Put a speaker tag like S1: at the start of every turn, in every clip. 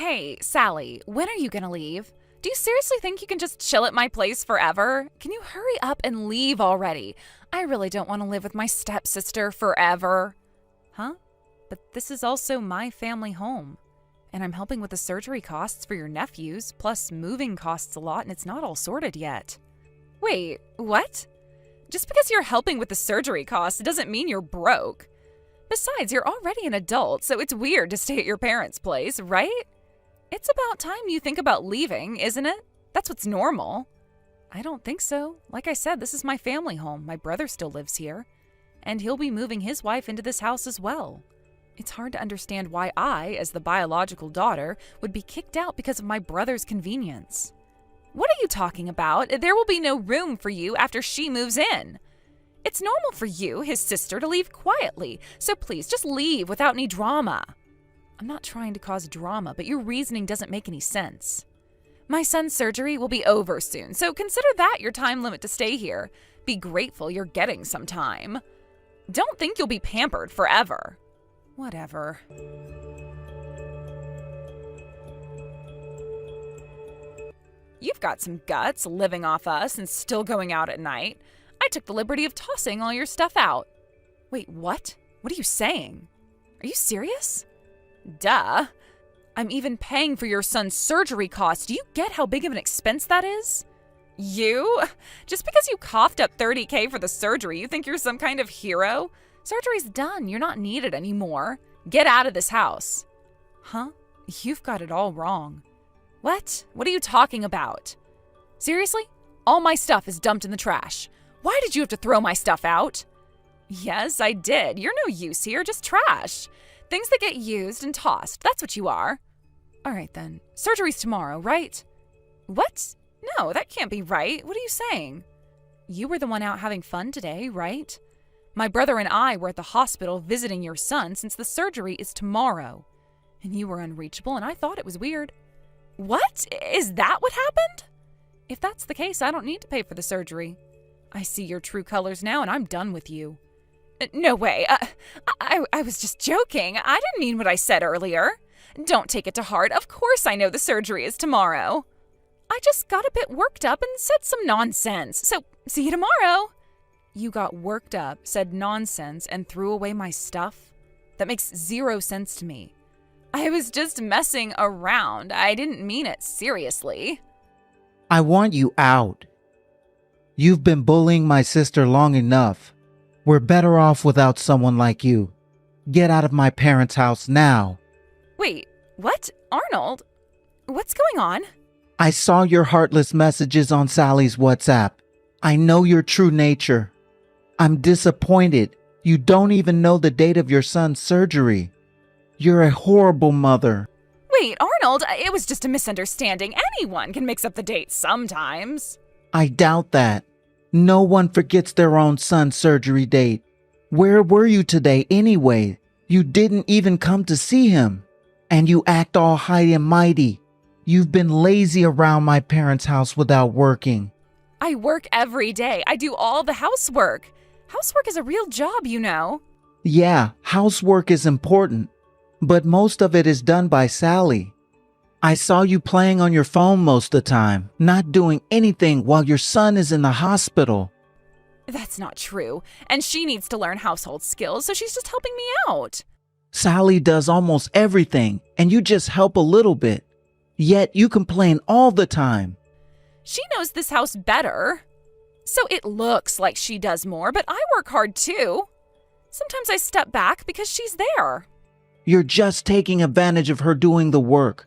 S1: Hey, Sally, when are you gonna leave? Do you seriously think you can just chill at my place forever? Can you hurry up and leave already? I really don't want to live with my stepsister forever. Huh? But this is also my family home. And I'm helping with the surgery costs for your nephews, plus moving costs a lot and it's not all sorted yet. Wait, what? Just because you're helping with the surgery costs doesn't mean you're broke. Besides, you're already an adult, so it's weird to stay at your parents' place, right? It's about time you think about leaving, isn't it? That's what's normal. I don't think so. Like I said, this is my family home. My brother still lives here. And he'll be moving his wife into this house as well. It's hard to understand why I, as the biological daughter, would be kicked out because of my brother's convenience. What are you talking about? There will be no room for you after she moves in. It's normal for you, his sister, to leave quietly, so please just leave without any drama. I'm not trying to cause drama, but your reasoning doesn't make any sense. My son's surgery will be over soon, so consider that your time limit to stay here. Be grateful you're getting some time. Don't think you'll be pampered forever. Whatever. You've got some guts living off us and still going out at night. I took the liberty of tossing all your stuff out. Wait, what? What are you saying? Are you serious? Duh. I'm even paying for your son's surgery costs. Do you get how big of an expense that is? You? Just because you coughed up $30,000 for the surgery, you think you're some kind of hero? Surgery's done. You're not needed anymore. Get out of this house. Huh? You've got it all wrong. What? What are you talking about? Seriously? All my stuff is dumped in the trash. Why did you have to throw my stuff out? Yes, I did. You're no use here, just trash. Things that get used and tossed, that's what you are. All right then, surgery's tomorrow, right? What? No, that can't be right. What are you saying? You were the one out having fun today, right? My brother and I were at the hospital visiting your son since the surgery is tomorrow. And you were unreachable and I thought it was weird. What? Is that what happened? If that's the case, I don't need to pay for the surgery. I see your true colors now and I'm done with you. No way. I was just joking. I didn't mean what I said earlier. Don't take it to heart. Of course I know the surgery is tomorrow. I just got a bit worked up and said some nonsense. So, see you tomorrow. You got worked up, said nonsense, and threw away my stuff? That makes zero sense to me. I was just messing around. I didn't mean it seriously.
S2: I want you out. You've been bullying my sister long enough. We're better off without someone like you. Get out of my parents' house now.
S1: Wait, what? Arnold? What's going on?
S2: I saw your heartless messages on Sally's WhatsApp. I know your true nature. I'm disappointed. You don't even know the date of your son's surgery. You're a horrible mother.
S1: Wait, Arnold, it was just a misunderstanding. Anyone can mix up the dates sometimes.
S2: I doubt that. No one forgets their own son's surgery date. Where were you today anyway? You didn't even come to see him. And you act all high and mighty. You've been lazy around my parents' house without working.
S1: I work every day. I do all the housework. Housework is a real job, you know.
S2: Yeah, housework is important. But most of it is done by Sally. I saw you playing on your phone most of the time, not doing anything while your son is in the hospital.
S1: That's not true. And she needs to learn household skills, so she's just helping me out.
S2: Sally does almost everything, and you just help a little bit. Yet you complain all the time.
S1: She knows this house better. So it looks like she does more, but I work hard too. Sometimes I step back because she's there.
S2: You're just taking advantage of her doing the work.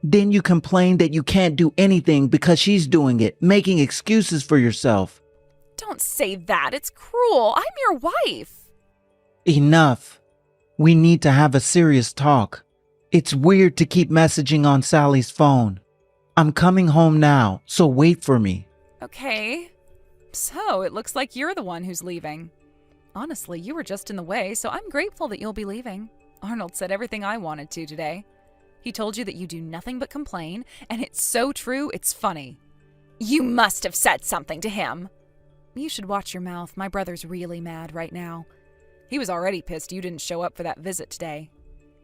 S2: Then you complain that you can't do anything because she's doing it, making excuses for yourself.
S1: Don't say that. It's cruel. I'm your wife.
S2: Enough. We need to have a serious talk. It's weird to keep messaging on Sally's phone. I'm coming home now, so wait for me.
S1: Okay. So it looks like you're the one who's leaving. Honestly, you were just in the way, so I'm grateful that you'll be leaving. Arnold said everything I wanted to today. He told you that you do nothing but complain, and it's so true, it's funny. You must have said something to him. You should watch your mouth. My brother's really mad right now. He was already pissed you didn't show up for that visit today.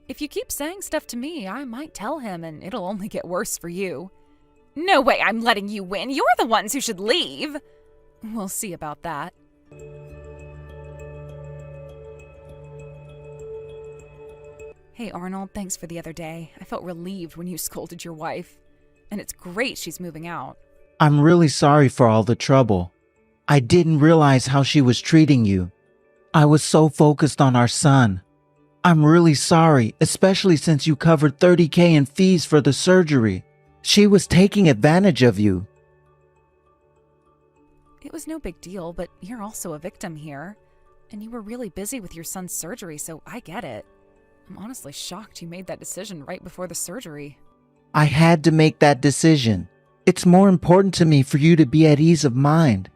S1: If you keep saying stuff to me, I might tell him and it'll only get worse for you. No way I'm letting you win. You're the ones who should leave. We'll see about that. Hey, Arnold, thanks for the other day. I felt relieved when you scolded your wife. And it's great she's moving out.
S2: I'm really sorry for all the trouble. I didn't realize how she was treating you. I was so focused on our son. I'm really sorry, especially since you covered $30,000 in fees for the surgery. She was taking advantage of you.
S1: It was no big deal, but you're also a victim here. And you were really busy with your son's surgery, so I get it. I'm honestly shocked you made that decision right before the surgery.
S2: I had to make that decision. It's more important to me for you to be at ease of mind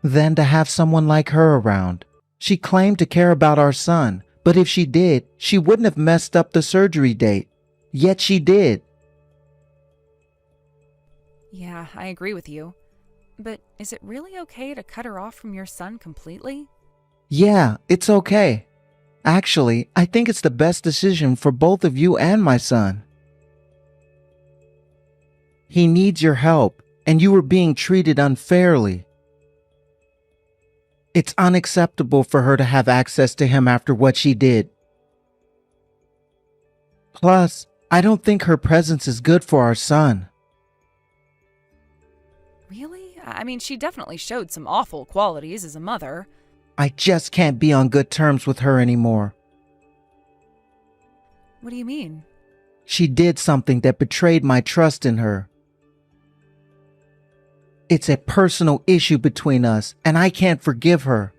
S2: than to have someone like her around. She claimed to care about our son, but if she did, she wouldn't have messed up the surgery date. Yet she did.
S1: Yeah, I agree with you. But is it really okay to cut her off from your son completely?
S2: Yeah, it's okay. Actually, I think it's the best decision for both of you and my son. He needs your help, and you were being treated unfairly. It's unacceptable for her to have access to him after what she did. Plus, I don't think her presence is good for our son.
S1: Really? I mean, she definitely showed some awful qualities as a mother.
S2: I just can't be on good terms with her anymore.
S1: What do you mean?
S2: She did something that betrayed my trust in her. It's a personal issue between us, and I can't forgive her.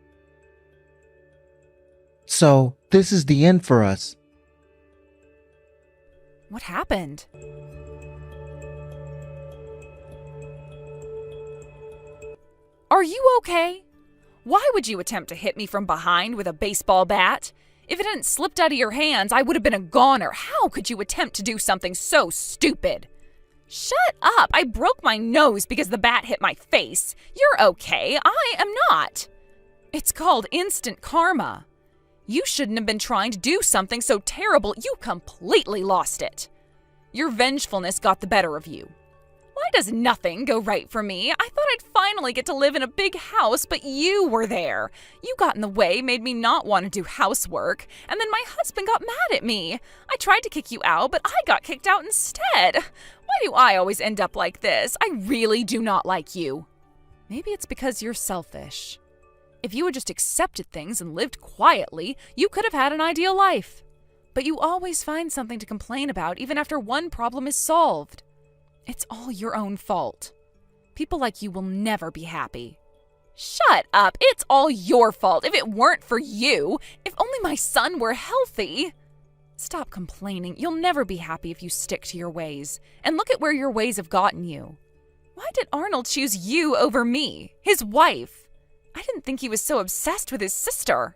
S2: So, this is the end for us.
S1: What happened? Are you okay? Why would you attempt to hit me from behind with a baseball bat? If it hadn't slipped out of your hands, I would have been a goner. How could you attempt to do something so stupid? Shut up! I broke my nose because the bat hit my face. You're okay. I am not. It's called instant karma. You shouldn't have been trying to do something so terrible. You completely lost it. Your vengefulness got the better of you. Why does nothing go right for me? I thought I'd finally get to live in a big house, but you were there. You got in the way, made me not want to do housework, and then my husband got mad at me. I tried to kick you out, but I got kicked out instead. Why do I always end up like this? I really do not like you. Maybe it's because you're selfish. If you had just accepted things and lived quietly, you could have had an ideal life. But you always find something to complain about even after one problem is solved. It's all your own fault. People like you will never be happy. Shut up! It's all your fault. If it weren't for you, if only my son were healthy. Stop complaining. You'll never be happy if you stick to your ways. And look at where your ways have gotten you. Why did Arnold choose you over me, his wife? I didn't think he was so obsessed with his sister.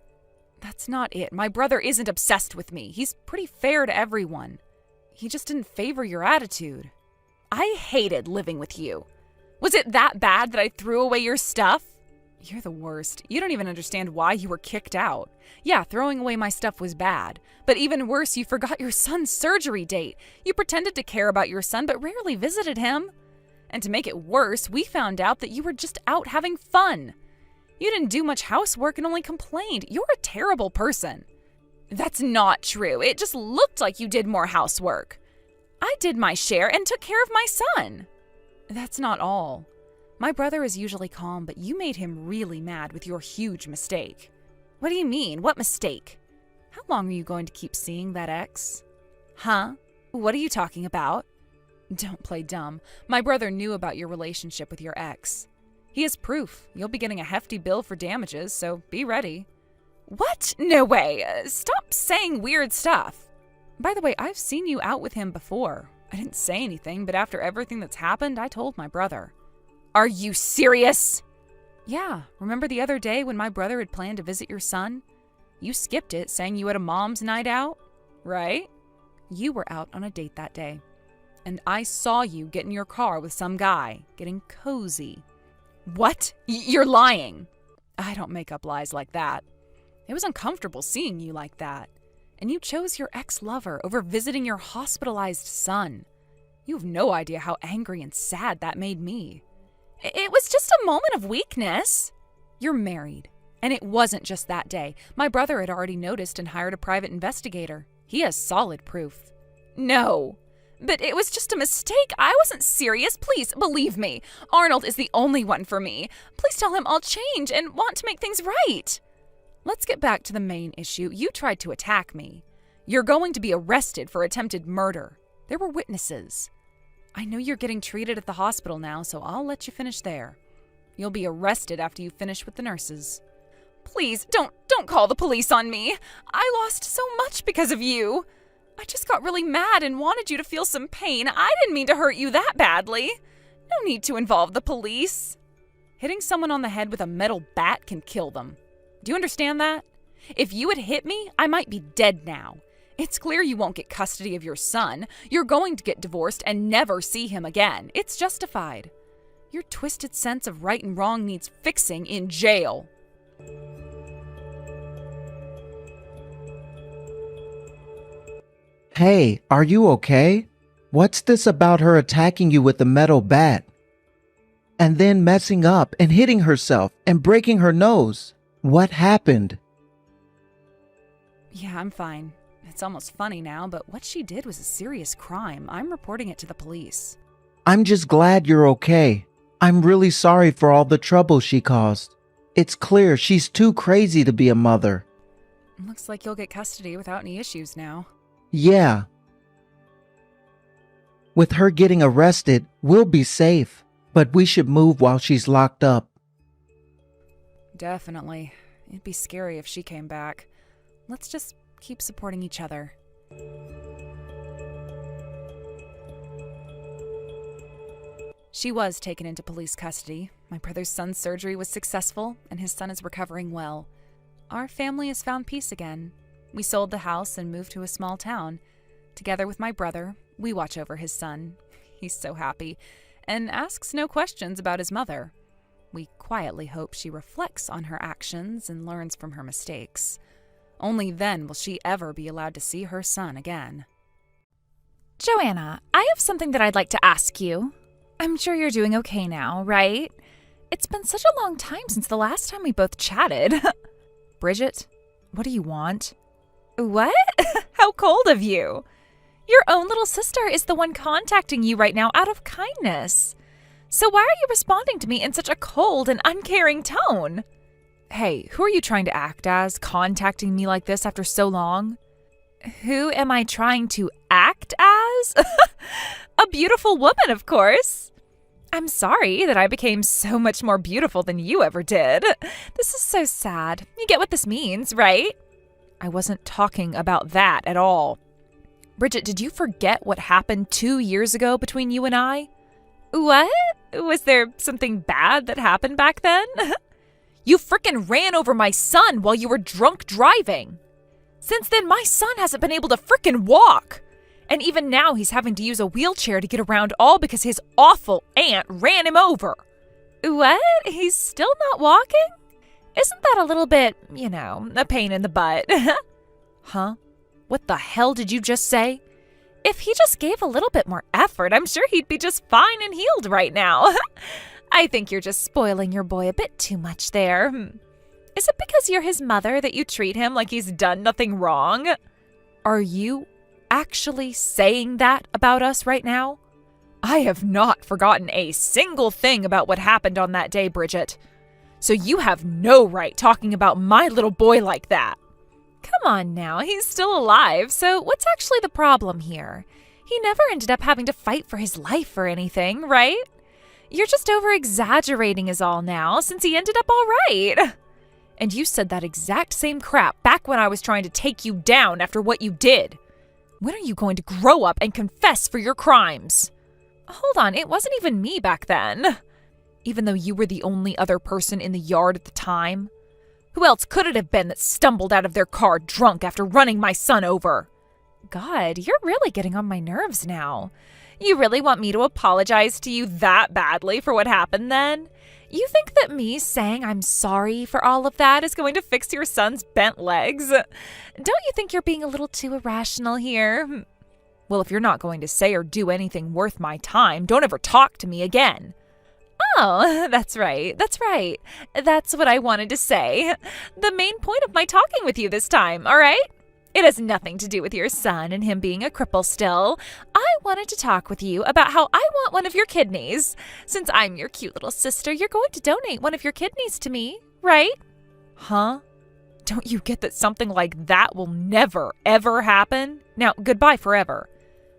S1: That's not it. My brother isn't obsessed with me. He's pretty fair to everyone. He just didn't favor your attitude. I hated living with you. Was it that bad that I threw away your stuff? You're the worst. You don't even understand why you were kicked out. Yeah, throwing away my stuff was bad. But even worse, you forgot your son's surgery date. You pretended to care about your son, but rarely visited him. And to make it worse, we found out that you were just out having fun. You didn't do much housework and only complained. You're a terrible person. That's not true. It just looked like you did more housework. I did my share and took care of my son. That's not all. My brother is usually calm, but you made him really mad with your huge mistake. What do you mean? What mistake? How long are you going to keep seeing that ex? Huh? What are you talking about? Don't play dumb. My brother knew about your relationship with your ex. He has proof. You'll be getting a hefty bill for damages, so be ready. What? No way. Stop saying weird stuff. By the way, I've seen you out with him before. I didn't say anything, but after everything that's happened, I told my brother. Are you serious? Yeah, remember the other day when my brother had planned to visit your son? You skipped it, saying you had a mom's night out, right? You were out on a date that day. And I saw you get in your car with some guy, getting cozy. What? You're lying. I don't make up lies like that. It was uncomfortable seeing you like that. And you chose your ex-lover over visiting your hospitalized son. You have no idea how angry and sad that made me. It was just a moment of weakness. You're married. And it wasn't just that day. My brother had already noticed and hired a private investigator. He has solid proof. No. But it was just a mistake. I wasn't serious. Please, believe me. Arnold is the only one for me. Please tell him I'll change and want to make things right. Let's get back to the main issue. You tried to attack me. You're going to be arrested for attempted murder. There were witnesses. I know you're getting treated at the hospital now, so I'll let you finish there. You'll be arrested after you finish with the nurses. Please, don't call the police on me. I lost so much because of you. I just got really mad and wanted you to feel some pain. I didn't mean to hurt you that badly. No need to involve the police. Hitting someone on the head with a metal bat can kill them. Do you understand that? If you had hit me, I might be dead now. It's clear you won't get custody of your son. You're going to get divorced and never see him again. It's justified. Your twisted sense of right and wrong needs fixing in jail.
S2: Hey, are you okay? What's this about her attacking you with the metal bat? And then messing up and hitting herself and breaking her nose? What happened?
S1: Yeah, I'm fine. It's almost funny now, but what she did was a serious crime. I'm reporting it to the police.
S2: I'm just glad you're okay. I'm really sorry for all the trouble she caused. It's clear she's too crazy to be a mother.
S1: Looks like you'll get custody without any issues now.
S2: Yeah. With her getting arrested, we'll be safe, but we should move while she's locked up.
S1: Definitely. It'd be scary if she came back. Let's just keep supporting each other. She was taken into police custody. My brother's son's surgery was successful, and his son is recovering well. Our family has found peace again. We sold the house and moved to a small town. Together with my brother, we watch over his son. He's so happy, and asks no questions about his mother. We quietly hope she reflects on her actions and learns from her mistakes. Only then will she ever be allowed to see her son again.
S3: Joanna, I have something that I'd like to ask you. I'm sure you're doing okay now, right? It's been such a long time since the last time we both chatted.
S1: Bridget, what do you want?
S3: What? How cold of you. Your own little sister is the one contacting you right now out of kindness. So why are you responding to me in such a cold and uncaring tone?
S1: Hey, who are you trying to act as, contacting me like this after so long?
S3: Who am I trying to act as? A beautiful woman, of course. I'm sorry that I became so much more beautiful than you ever did. This is so sad. You get what this means, right?
S1: I wasn't talking about that at all. Bridget, did you forget what happened 2 years ago between you and I?
S3: What? Was there something bad that happened back then?
S1: You frickin' ran over my son while you were drunk driving. Since then, my son hasn't been able to frickin' walk. And even now, he's having to use a wheelchair to get around, all because his awful aunt ran him over.
S3: What? He's still not walking? Isn't that a little bit, a pain in the butt?
S1: Huh? What the hell did you just say?
S3: If he just gave a little bit more effort, I'm sure he'd be just fine and healed right now. I think you're just spoiling your boy a bit too much there. Is it because you're his mother that you treat him like he's done nothing wrong?
S1: Are you actually saying that about us right now? I have not forgotten a single thing about what happened on that day, Bridget. So you have no right talking about my little boy like that.
S3: Come on now, he's still alive, so what's actually the problem here? He never ended up having to fight for his life or anything, right? You're just over-exaggerating is all now, since he ended up all right.
S1: And you said that exact same crap back when I was trying to take you down after what you did. When are you going to grow up and confess for your crimes?
S3: Hold on, it wasn't even me back then.
S1: Even though you were the only other person in the yard at the time? Who else could it have been that stumbled out of their car drunk after running my son over?
S3: God, you're really getting on my nerves now. You really want me to apologize to you that badly for what happened then? You think that me saying I'm sorry for all of that is going to fix your son's bent legs? Don't you think you're being a little too irrational here?
S1: Well, if you're not going to say or do anything worth my time, don't ever talk to me again.
S3: Oh, that's right. That's what I wanted to say. The main point of my talking with you this time, all right? It has nothing to do with your son and him being a cripple still. I wanted to talk with you about how I want one of your kidneys. Since I'm your cute little sister, you're going to donate one of your kidneys to me, right?
S1: Huh? Don't you get that something like that will never, ever happen? Now, goodbye forever.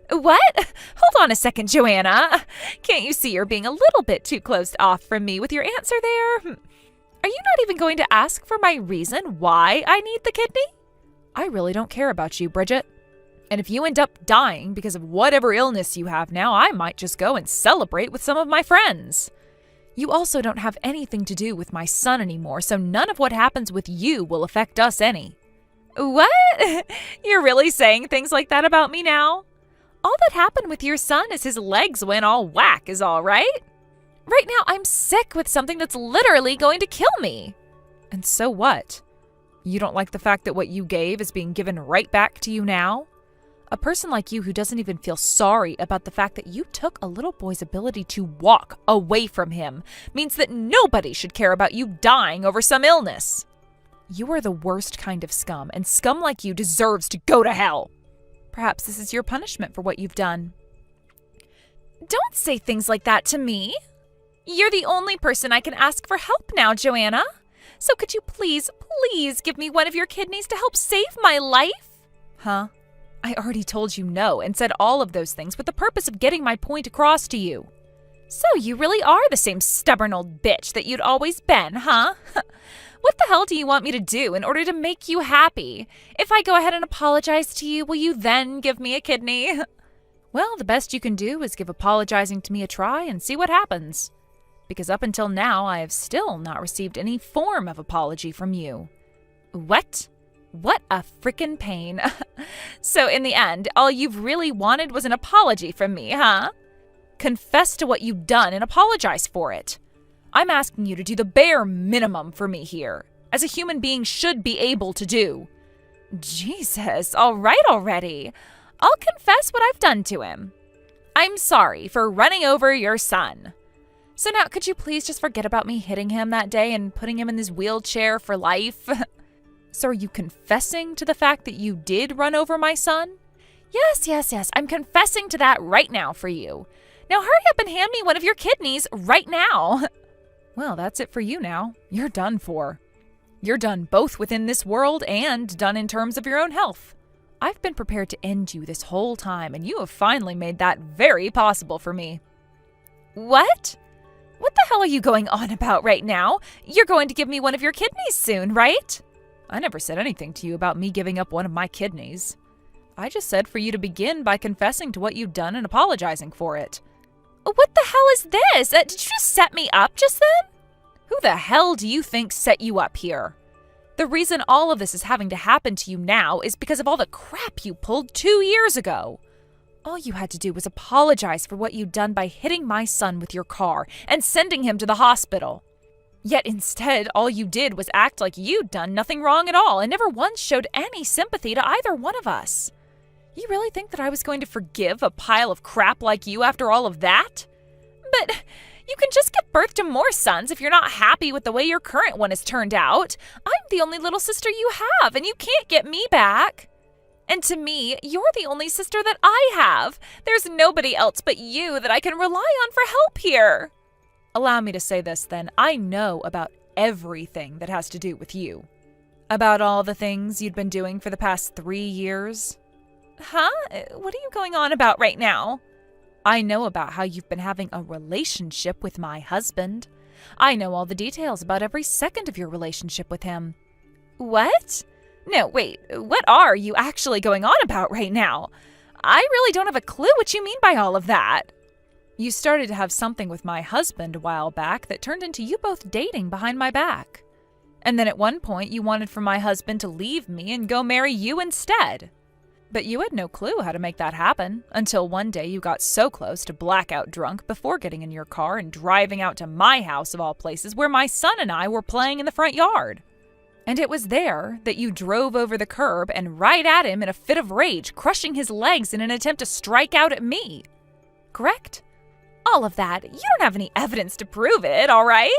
S3: What? Hold on a second, Joanna. Can't you see you're being a little bit too closed off from me with your answer there? Are you not even going to ask for my reason why I need the kidney?
S1: I really don't care about you, Bridget. And if you end up dying because of whatever illness you have now, I might just go and celebrate with some of my friends. You also don't have anything to do with my son anymore, so none of what happens with you will affect us any.
S3: What? You're really saying things like that about me now? All that happened with your son is his legs went all whack is all right. Right now, I'm sick with something that's literally going to kill me.
S1: And so what? You don't like the fact that what you gave is being given right back to you now? A person like you who doesn't even feel sorry about the fact that you took a little boy's ability to walk away from him means that nobody should care about you dying over some illness. You are the worst kind of scum, and scum like you deserves to go to hell. Perhaps this is your punishment for what you've done.
S3: Don't say things like that to me. You're the only person I can ask for help now, Joanna. So could you please give me one of your kidneys to help save my life?
S1: Huh? I already told you no and said all of those things with the purpose of getting my point across to you.
S3: So you really are the same stubborn old bitch that you'd always been, huh? What the hell do you want me to do in order to make you happy? If I go ahead and apologize to you, will you then give me a kidney?
S1: Well, the best you can do is give apologizing to me a try and see what happens. Because up until now, I have still not received any form of apology from you.
S3: What? What a frickin' pain. So in the end, all you've really wanted was an apology from me, huh?
S1: Confess to what you've done and apologize for it. I'm asking you to do the bare minimum for me here, as a human being should be able to do.
S3: Jesus, all right already. I'll confess what I've done to him. I'm sorry for running over your son. So now could you please just forget about me hitting him that day and putting him in this wheelchair for life?
S1: So are you confessing to the fact that you did run over my son?
S3: Yes. I'm confessing to that right now for you. Now hurry up and hand me one of your kidneys right now.
S1: Well, that's it for you now. You're done for. You're done both within this world and done in terms of your own health. I've been prepared to end you this whole time, and you have finally made that very possible for me.
S3: What? What the hell are you going on about right now? You're going to give me one of your kidneys soon, right?
S1: I never said anything to you about me giving up one of my kidneys. I just said for you to begin by confessing to what you've done and apologizing for it.
S3: What the hell is this? Did you just set me up just then?
S1: Who the hell do you think set you up here? The reason all of this is having to happen to you now is because of all the crap you pulled 2 years ago. All you had to do was apologize for what you'd done by hitting my son with your car and sending him to the hospital. Yet instead, all you did was act like you'd done nothing wrong at all and never once showed any sympathy to either one of us. You really think that I was going to forgive a pile of crap like you after all of that?
S3: But you can just give birth to more sons if you're not happy with the way your current one has turned out. I'm the only little sister you have, and you can't get me back. And to me, you're the only sister that I have. There's nobody else but you that I can rely on for help here.
S1: Allow me to say this then. I know about everything that has to do with you. About all the things you'd been doing for the past 3 years.
S3: Huh? What are you going on about right now?
S1: I know about how you've been having a relationship with my husband. I know all the details about every second of your relationship with him.
S3: What? No, wait, what are you actually going on about right now? I really don't have a clue what you mean by all of that.
S1: You started to have something with my husband a while back that turned into you both dating behind my back. And then at one point you wanted for my husband to leave me and go marry you instead.
S3: But you had no clue how to make that happen until one day you got so close to blackout drunk before getting in your car and driving out to my house of all places where my son and I were playing in the front yard. And it was there that you drove over the curb and right at him in a fit of rage, crushing his legs in an attempt to strike out at me. Correct? All of that. You don't have any evidence to prove it, all right?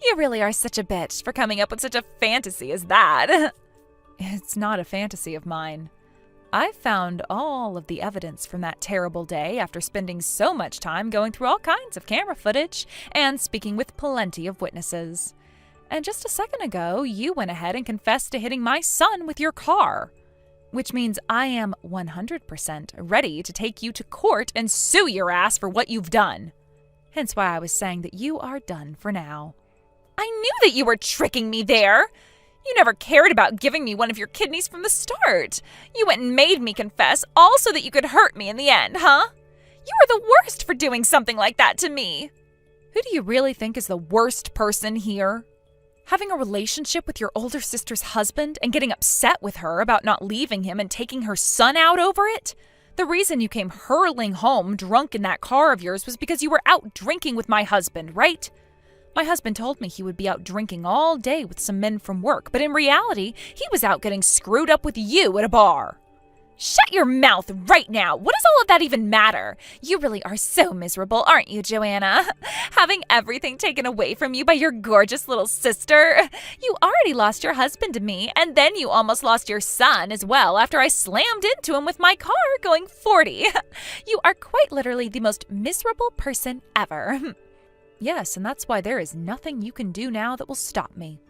S3: You really are such a bitch for coming up with such a fantasy as that. It's not a fantasy of mine. I found all of the evidence from that terrible day after spending so much time going through all kinds of camera footage and speaking with plenty of witnesses. And just a second ago, you went ahead and confessed to hitting my son with your car, which means I am 100% ready to take you to court and sue your ass for what you've done. Hence why I was saying that you are done for now. I knew that you were tricking me there. You never cared about giving me one of your kidneys from the start. You went and made me confess, all so that you could hurt me in the end, huh? You are the worst for doing something like that to me. Who do you really think is the worst person here? Having a relationship with your older sister's husband and getting upset with her about not leaving him and taking her son out over it? The reason you came hurling home drunk in that car of yours was because you were out drinking with my husband, right? My husband told me he would be out drinking all day with some men from work, but in reality, he was out getting screwed up with you at a bar. Shut your mouth right now. What does all of that even matter? You really are so miserable, aren't you, Joanna? Having everything taken away from you by your gorgeous little sister. You already lost your husband to me, and then you almost lost your son as well after I slammed into him with my car going 40. You are quite literally the most miserable person ever. Yes, and that's why there is nothing you can do now that will stop me.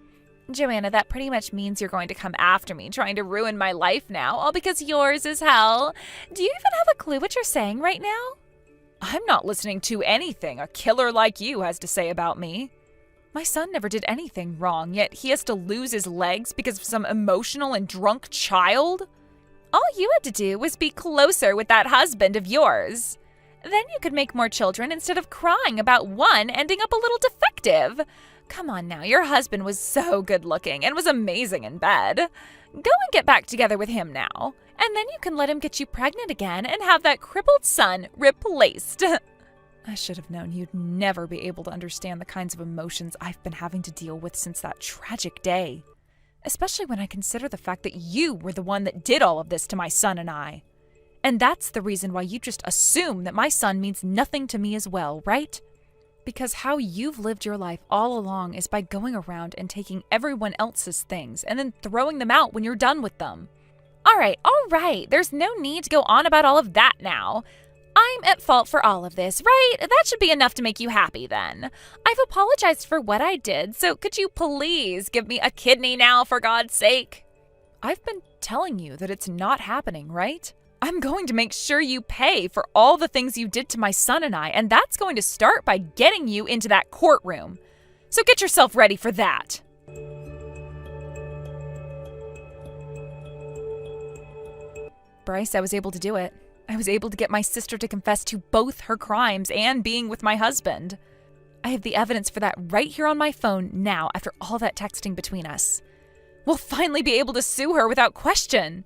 S3: Joanna, that pretty much means you're going to come after me, trying to ruin my life now, all because yours is hell. Do you even have a clue what you're saying right now? I'm not listening to anything a killer like you has to say about me. My son never did anything wrong, yet he has to lose his legs because of some emotional and drunk child? All you had to do was be closer with that husband of yours. Then you could make more children instead of crying about one ending up a little defective. Come on now, your husband was so good looking and was amazing in bed. Go and get back together with him now, and then you can let him get you pregnant again and have that crippled son replaced. I should have known you'd never be able to understand the kinds of emotions I've been having to deal with since that tragic day. Especially when I consider the fact that you were the one that did all of this to my son and I. And that's the reason why you just assume that my son means nothing to me as well, right? Because how you've lived your life all along is by going around and taking everyone else's things and then throwing them out when you're done with them. All right. There's no need to go on about all of that now. I'm at fault for all of this, right? That should be enough to make you happy then. I've apologized for what I did, so could you please give me a kidney now, for God's sake? I've been telling you that it's not happening, right? I'm going to make sure you pay for all the things you did to my son and I, and that's going to start by getting you into that courtroom. So get yourself ready for that. Bryce, I was able to do it. I was able to get my sister to confess to both her crimes and being with my husband. I have the evidence for that right here on my phone now after all that texting between us. We'll finally be able to sue her without question.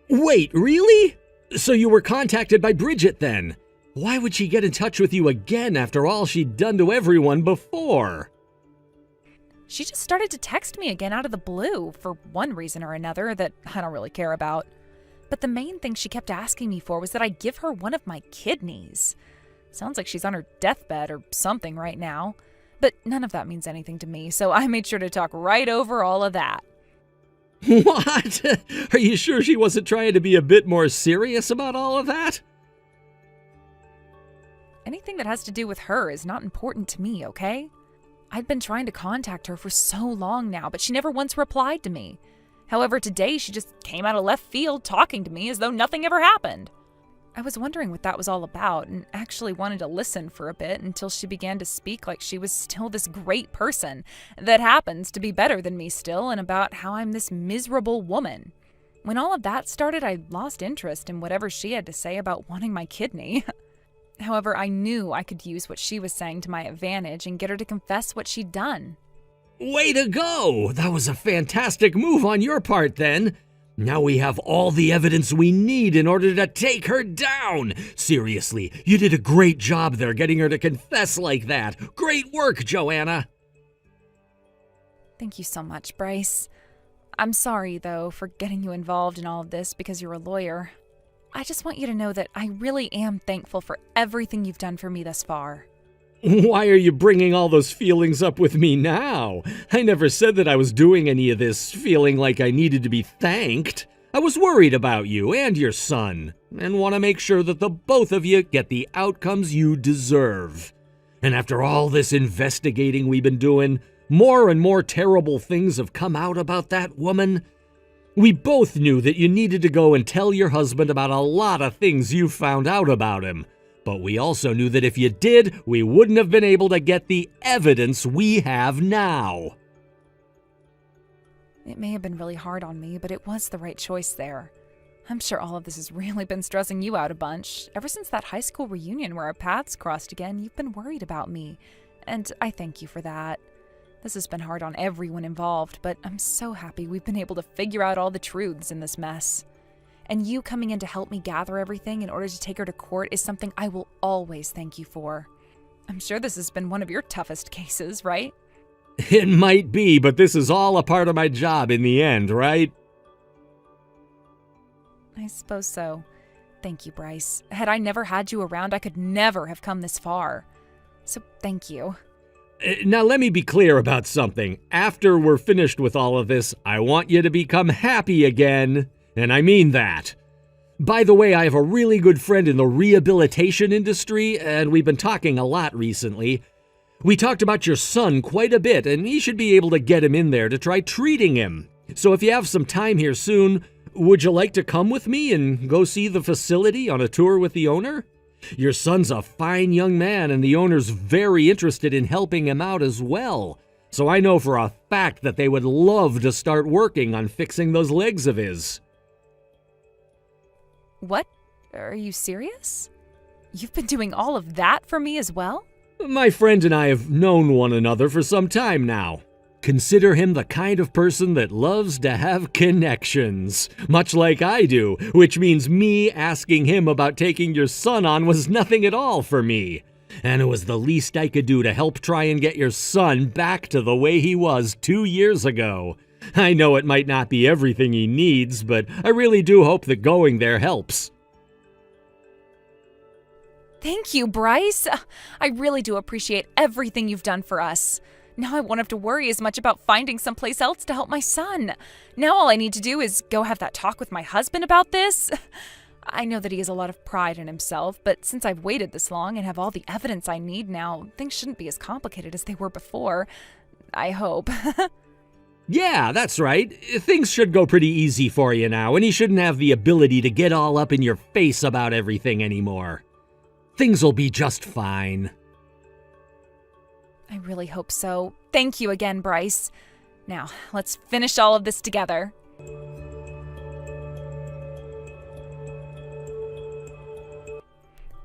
S4: Wait, really? So you were contacted by Bridget then? Why would she get in touch with you again after all she'd done to everyone before?
S3: She just started to text me again out of the blue for one reason or another that I don't really care about. But the main thing she kept asking me for was that I give her one of my kidneys. Sounds like she's on her deathbed or something right now. But none of that means anything to me, so I made sure to talk right over all of that.
S4: What? Are you sure she wasn't trying to be a bit more serious about all of that?
S3: Anything that has to do with her is not important to me, okay? I'd been trying to contact her for so long now, but she never once replied to me. However, today she just came out of left field talking to me as though nothing ever happened. I was wondering what that was all about and actually wanted to listen for a bit until she began to speak like she was still this great person that happens to be better than me still and about how I'm this miserable woman. When all of that started, I lost interest in whatever she had to say about wanting my kidney. However, I knew I could use what she was saying to my advantage and get her to confess what she'd done.
S4: Way to go! That was a fantastic move on your part then. Now we have all the evidence we need in order to take her down. Seriously, you did a great job there getting her to confess like that. Great work, Joanna.
S1: Thank you so much, Bryce. I'm sorry, though, for getting you involved in all of this because you're a lawyer. I just want you to know that I really am thankful for everything you've done for me thus far.
S4: Why are you bringing all those feelings up with me now? I never said that I was doing any of this feeling like I needed to be thanked. I was worried about you and your son, and want to make sure that the both of you get the outcomes you deserve. And after all this investigating we've been doing, more and more terrible things have come out about that woman. We both knew that you needed to go and tell your husband about a lot of things you found out about him. But we also knew that if you did, we wouldn't have been able to get the evidence we have now.
S1: It may have been really hard on me, but it was the right choice there. I'm sure all of this has really been stressing you out a bunch. Ever since that high school reunion where our paths crossed again, you've been worried about me. And I thank you for that. This has been hard on everyone involved, but I'm so happy we've been able to figure out all the truths in this mess. And you coming in to help me gather everything in order to take her to court is something I will always thank you for. I'm sure this has been one of your toughest cases, right?
S4: It might be, but this is all a part of my job in the end, right?
S1: I suppose so. Thank you, Bryce. Had I never had you around, I could never have come this far. So thank you.
S4: Now let me be clear about something. After we're finished with all of this, I want you to become happy again. And I mean that. By the way, I have a really good friend in the rehabilitation industry, and we've been talking a lot recently. We talked about your son quite a bit, and he should be able to get him in there to try treating him. So if you have some time here soon, would you like to come with me and go see the facility on a tour with the owner? Your son's a fine young man, and the owner's very interested in helping him out as well. So I know for a fact that they would love to start working on fixing those legs of his.
S1: What? Are you serious? You've been doing all of that for me as well?
S4: My friend and I have known one another for some time now. Consider him the kind of person that loves to have connections, much like I do, which means me asking him about taking your son on was nothing at all for me. And it was the least I could do to help try and get your son back to the way he was 2 years ago. I know it might not be everything he needs, but I really do hope that going there helps.
S1: Thank you, Bryce. I really do appreciate everything you've done for us. Now I won't have to worry as much about finding someplace else to help my son. Now all I need to do is go have that talk with my husband about this. I know that he has a lot of pride in himself, but since I've waited this long and have all the evidence I need now, things shouldn't be as complicated as they were before. I hope.
S4: Yeah, that's right. Things should go pretty easy for you now, and he shouldn't have the ability to get all up in your face about everything anymore. Things will be just fine.
S1: I really hope so. Thank you again, Bryce. Now, let's finish all of this together.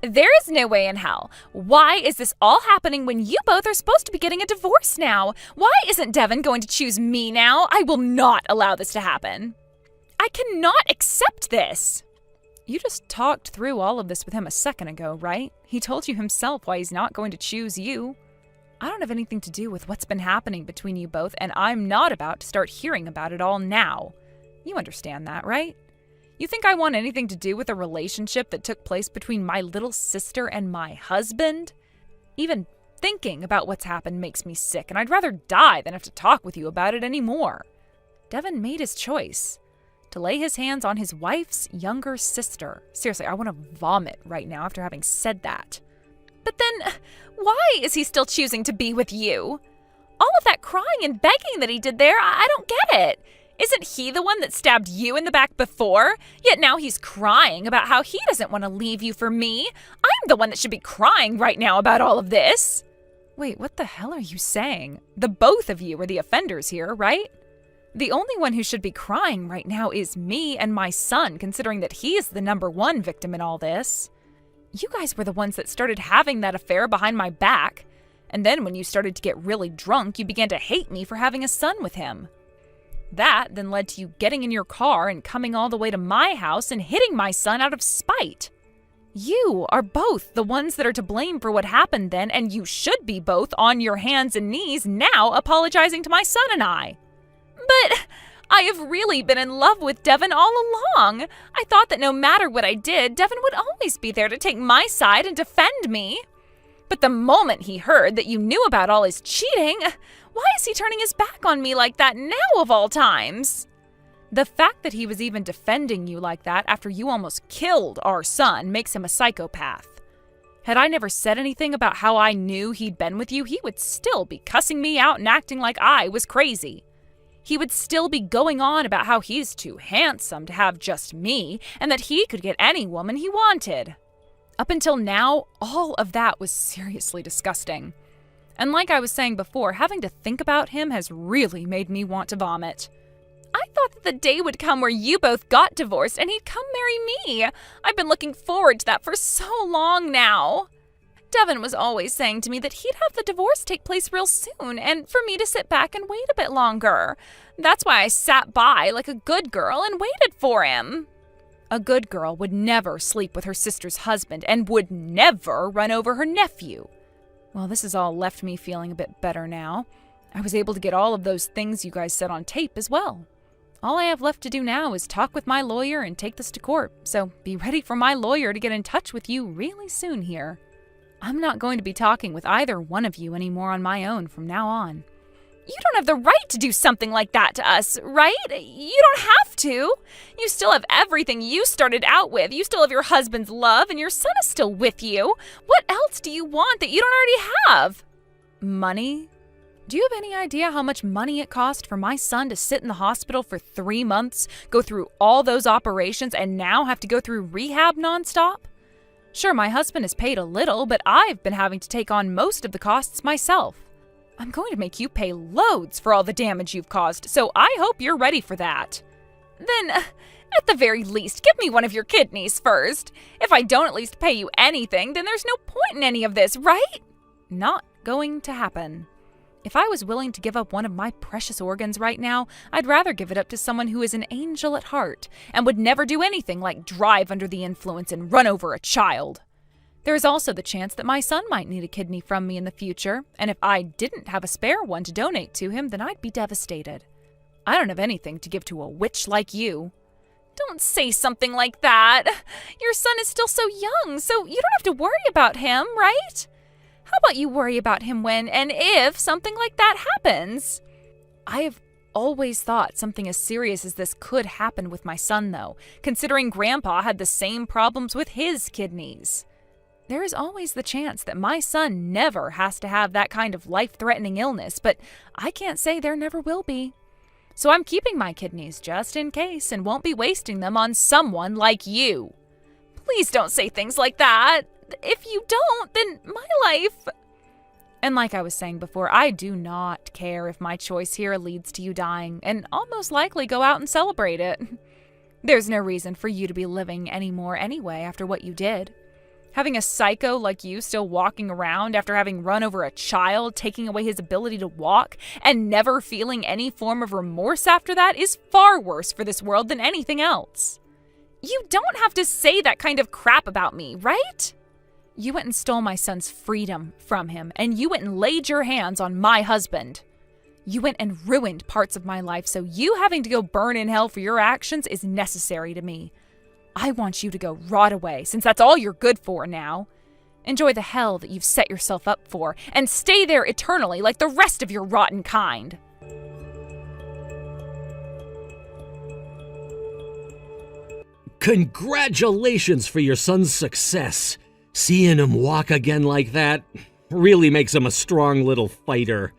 S3: There is no way in hell. Why is this all happening when you both are supposed to be getting a divorce now? Why isn't Devin going to choose me now? I will not allow this to happen. I cannot accept this.
S1: You just talked through all of this with him a second ago, right? He told you himself why he's not going to choose you. I don't have anything to do with what's been happening between you both, and I'm not about to start hearing about it all now. You understand that, right? You think I want anything to do with a relationship that took place between my little sister and my husband? Even thinking about what's happened makes me sick, and I'd rather die than have to talk with you about it anymore. Devin made his choice to lay his hands on his wife's younger sister. Seriously, I want to vomit right now after having said that.
S3: But then, why is he still choosing to be with you? All of that crying and begging that he did there, I don't get it. Isn't he the one that stabbed you in the back before? Yet now he's crying about how he doesn't want to leave you for me. I'm the one that should be crying right now about all of this.
S1: Wait, what the hell are you saying? The both of you are the offenders here, right? The only one who should be crying right now is me and my son, considering that he is the number one victim in all this. You guys were the ones that started having that affair behind my back. And then when you started to get really drunk, you began to hate me for having a son with him.
S3: That then led to you getting in your car and coming all the way to my house and hitting my son out of spite. You are both the ones that are to blame for what happened then, and you should be both on your hands and knees now apologizing to my son and I. But I have really been in love with Devin all along. I thought that no matter what I did, Devin would always be there to take my side and defend me. But the moment he heard that you knew about all his cheating, why is he turning his back on me like that now of all times? The fact that he was even defending you like that after you almost killed our son makes him a psychopath. Had I never said anything about how I knew he'd been with you, he would still be cussing me out and acting like I was crazy. He would still be going on about how he's too handsome to have just me and that he could get any woman he wanted. Up until now, all of that was seriously disgusting. And like I was saying before, having to think about him has really made me want to vomit. I thought that the day would come where you both got divorced and he'd come marry me. I've been looking forward to that for so long now. Devin was always saying to me that he'd have the divorce take place real soon and for me to sit back and wait a bit longer. That's why I sat by like a good girl and waited for him. A good girl would never sleep with her sister's husband and would never run over her nephew. Well, this has all left me feeling a bit better now. I was able to get all of those things you guys said on tape as well. All I have left to do now is talk with my lawyer and take this to court, so be ready for my lawyer to get in touch with you really soon here. I'm not going to be talking with either one of you anymore on my own from now on. You don't have the right to do something like that to us, right? You don't have to. You still have everything you started out with. You still have your husband's love, and your son is still with you. What else do you want that you don't already have? Money? Do you have any idea how much money it cost for my son to sit in the hospital for 3 months, go through all those operations, and now have to go through rehab nonstop? Sure, my husband has paid a little, but I've been having to take on most of the costs myself. I'm going to make you pay loads for all the damage you've caused, so I hope you're ready for that. Then, at the very least, give me one of your kidneys first. If I don't at least pay you anything, then there's no point in any of this, right? Not going to happen. If I was willing to give up one of my precious organs right now, I'd rather give it up to someone who is an angel at heart and would never do anything like drive under the influence and run over a child. There is also the chance that my son might need a kidney from me in the future, and if I didn't have a spare one to donate to him, then I'd be devastated. I don't have anything to give to a witch like you. Don't say something like that. Your son is still so young, so you don't have to worry about him, right? How about you worry about him when and if something like that happens? I have always thought something as serious as this could happen with my son, though, considering Grandpa had the same problems with his kidneys. There is always the chance that my son never has to have that kind of life-threatening illness, but I can't say there never will be. So I'm keeping my kidneys just in case and won't be wasting them on someone like you. Please don't say things like that. If you don't, then my life... And like I was saying before, I do not care if my choice here leads to you dying, and I'll most likely go out and celebrate it. There's no reason for you to be living anymore anyway after what you did. Having a psycho like you still walking around after having run over a child, taking away his ability to walk, and never feeling any form of remorse after that is far worse for this world than anything else. You don't have to say that kind of crap about me, right? You went and stole my son's freedom from him, and you went and laid your hands on my husband. You went and ruined parts of my life, so you having to go burn in hell for your actions is necessary to me. I want you to go rot away, since that's all you're good for now. Enjoy the hell that you've set yourself up for, and stay there eternally like the rest of your rotten kind.
S4: Congratulations for your son's success. Seeing him walk again like that really makes him a strong little fighter.